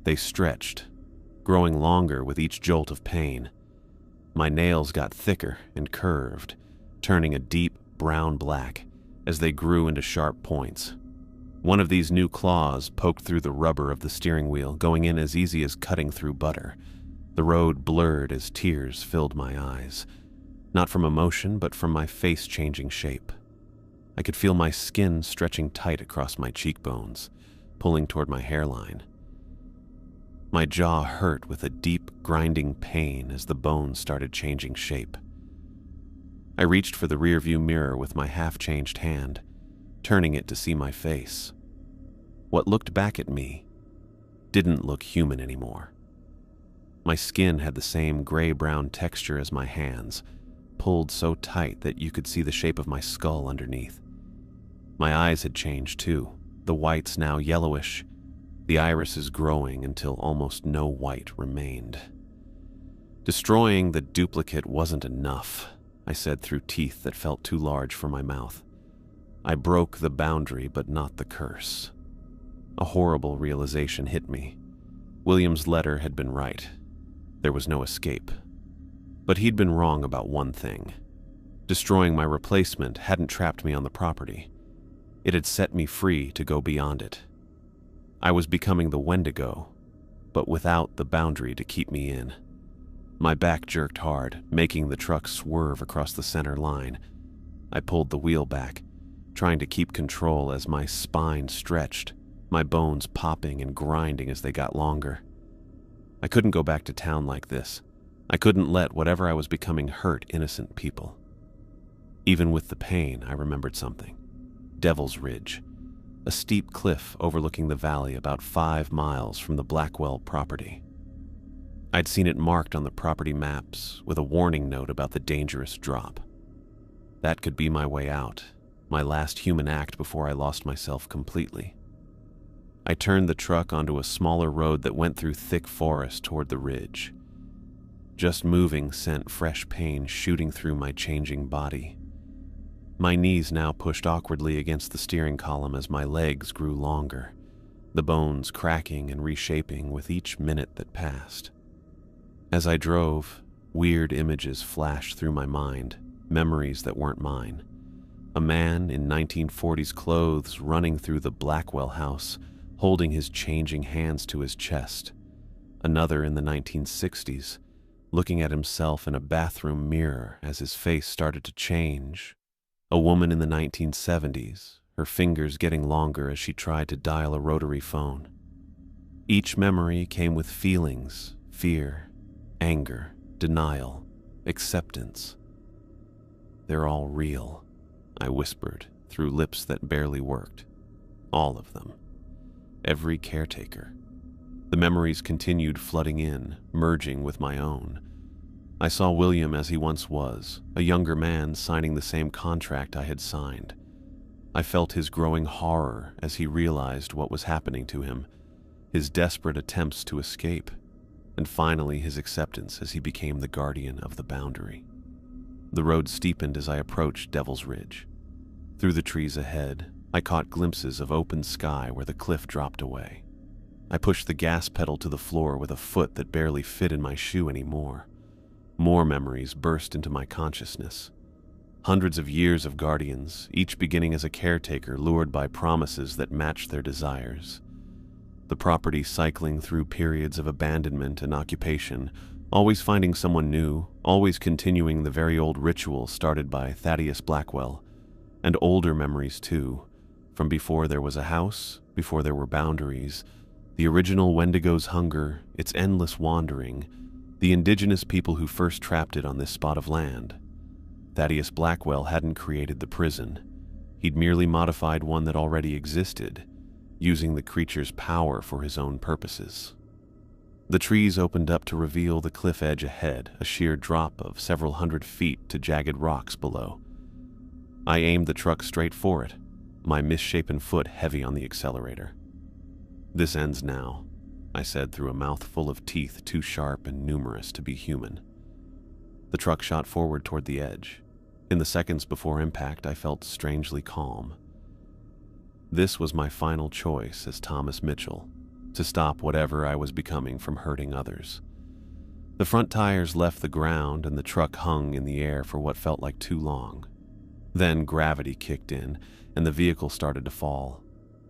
they stretched, growing longer with each jolt of pain. My nails got thicker and curved, turning a deep brown black as they grew into sharp points. One of these new claws poked through the rubber of the steering wheel, going in as easy as cutting through butter. The road blurred as tears filled my eyes, not from emotion, but from my face changing shape. I could feel my skin stretching tight across my cheekbones, pulling toward my hairline. My jaw hurt with a deep, grinding pain as the bones started changing shape. I reached for the rearview mirror with my half-changed hand, turning it to see my face. What looked back at me didn't look human anymore. My skin had the same gray-brown texture as my hands, pulled so tight that you could see the shape of my skull underneath. My eyes had changed too, the whites now yellowish, the irises growing until almost no white remained. Destroying the duplicate wasn't enough, I said through teeth that felt too large for my mouth. I broke the boundary, but not the curse. A horrible realization hit me. William's letter had been right. There was no escape. But he'd been wrong about one thing. Destroying my replacement hadn't trapped me on the property. It had set me free to go beyond it. I was becoming the Wendigo, but without the boundary to keep me in. My back jerked hard, making the truck swerve across the center line. I pulled the wheel back, trying to keep control as my spine stretched, my bones popping and grinding as they got longer. I couldn't go back to town like this. I couldn't let whatever I was becoming hurt innocent people. Even with the pain, I remembered something. Devil's Ridge, a steep cliff overlooking the valley about 5 miles from the Blackwell property. I'd seen it marked on the property maps with a warning note about the dangerous drop. That could be my way out, my last human act before I lost myself completely. I turned the truck onto a smaller road that went through thick forest toward the ridge. Just moving sent fresh pain shooting through my changing body. My knees now pushed awkwardly against the steering column as my legs grew longer. the bones cracking and reshaping with each minute that passed. As I drove, weird images flashed through my mind, memories that weren't mine. A man in 1940s clothes running through the Blackwell house, holding his changing hands to his chest. Another in the 1960s, looking at himself in a bathroom mirror as his face started to change. A woman in the 1970s, her fingers getting longer as she tried to dial a rotary phone. Each memory came with feelings, fear, anger, denial, acceptance. They're all real, I whispered through lips that barely worked. All of them. Every caretaker. The memories continued flooding in, merging with my own. I saw William as he once was, a younger man signing the same contract I had signed. I felt his growing horror as he realized what was happening to him, his desperate attempts to escape, and finally his acceptance as he became the guardian of the boundary. The road steepened as I approached Devil's Ridge. Through the trees ahead, I caught glimpses of open sky where the cliff dropped away. I pushed the gas pedal to the floor with a foot that barely fit in my shoe anymore. More memories burst into my consciousness. Hundreds of years of guardians, each beginning as a caretaker lured by promises that matched their desires. The property cycling through periods of abandonment and occupation, always finding someone new, always continuing the very old ritual started by Thaddeus Blackwell, and older memories too, from before there was a house, before there were boundaries, the original Wendigo's hunger, its endless wandering, the indigenous people who first trapped it on this spot of land. Thaddeus Blackwell hadn't created the prison. He'd merely modified one that already existed, using the creature's power for his own purposes. The trees opened up to reveal the cliff edge ahead, a sheer drop of several hundred feet to jagged rocks below. I aimed the truck straight for it, my misshapen foot heavy on the accelerator. "This ends now," I said through a mouth full of teeth too sharp and numerous to be human. The truck shot forward toward the edge. In the seconds before impact, I felt strangely calm. This was my final choice as Thomas Mitchell, to stop whatever I was becoming from hurting others. The front tires left the ground and the truck hung in the air for what felt like too long. Then gravity kicked in and the vehicle started to fall.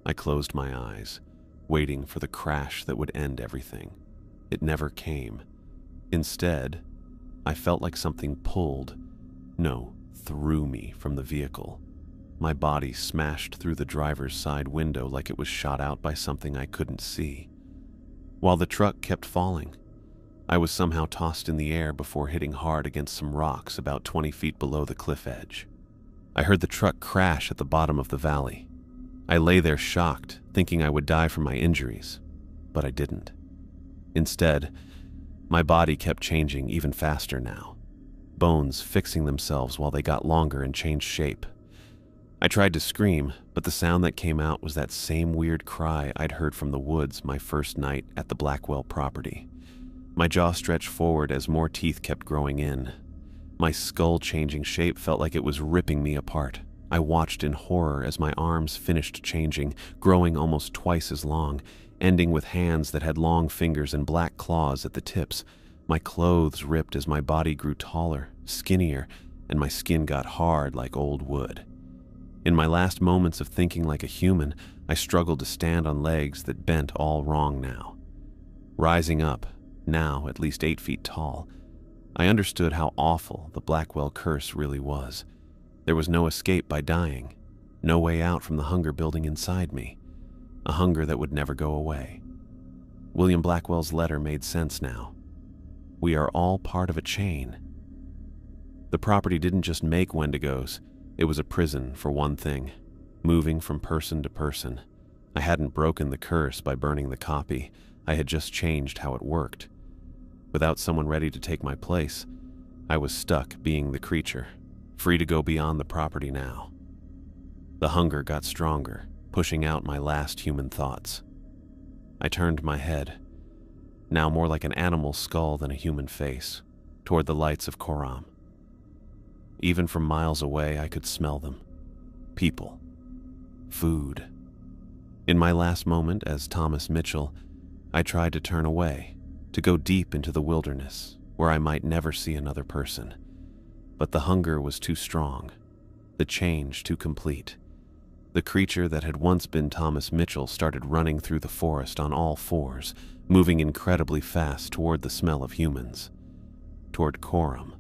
I closed my eyes, waiting for the crash that would end everything. It never came. Instead, I felt like something pulled, no, threw me from the vehicle. My body smashed through the driver's side window like it was shot out by something I couldn't see. While the truck kept falling, I was somehow tossed in the air before hitting hard against some rocks about 20 feet below the cliff edge. I heard the truck crash at the bottom of the valley. I lay there shocked, thinking I would die from my injuries, but I didn't. Instead, my body kept changing even faster now, bones fixing themselves while they got longer and changed shape. I tried to scream, but the sound that came out was that same weird cry I'd heard from the woods my first night at the Blackwell property. My jaw stretched forward as more teeth kept growing in. My skull changing shape felt like it was ripping me apart. I watched in horror as my arms finished changing, growing almost twice as long, ending with hands that had long fingers and black claws at the tips. My clothes ripped as my body grew taller, skinnier, and my skin got hard like old wood. In my last moments of thinking like a human, I struggled to stand on legs that bent all wrong now. Rising up, now at least 8 feet tall, I understood how awful the Blackwell curse really was. There was no escape by dying, no way out from the hunger building inside me, a hunger that would never go away. William Blackwell's letter made sense now. We are all part of a chain. The property didn't just make Wendigos, it was a prison for one thing, moving from person to person. I hadn't broken the curse by burning the copy, I had just changed how it worked. Without someone ready to take my place, I was stuck being the creature, free to go beyond the property now. The hunger got stronger, pushing out my last human thoughts. I turned my head, now more like an animal's skull than a human face, toward the lights of Koram. Even from miles away, I could smell them. People. Food. In my last moment as Thomas Mitchell, I tried to turn away, to go deep into the wilderness where I might never see another person. But the hunger was too strong, the change too complete. The creature that had once been Thomas Mitchell started running through the forest on all fours, moving incredibly fast toward the smell of humans, toward Coram.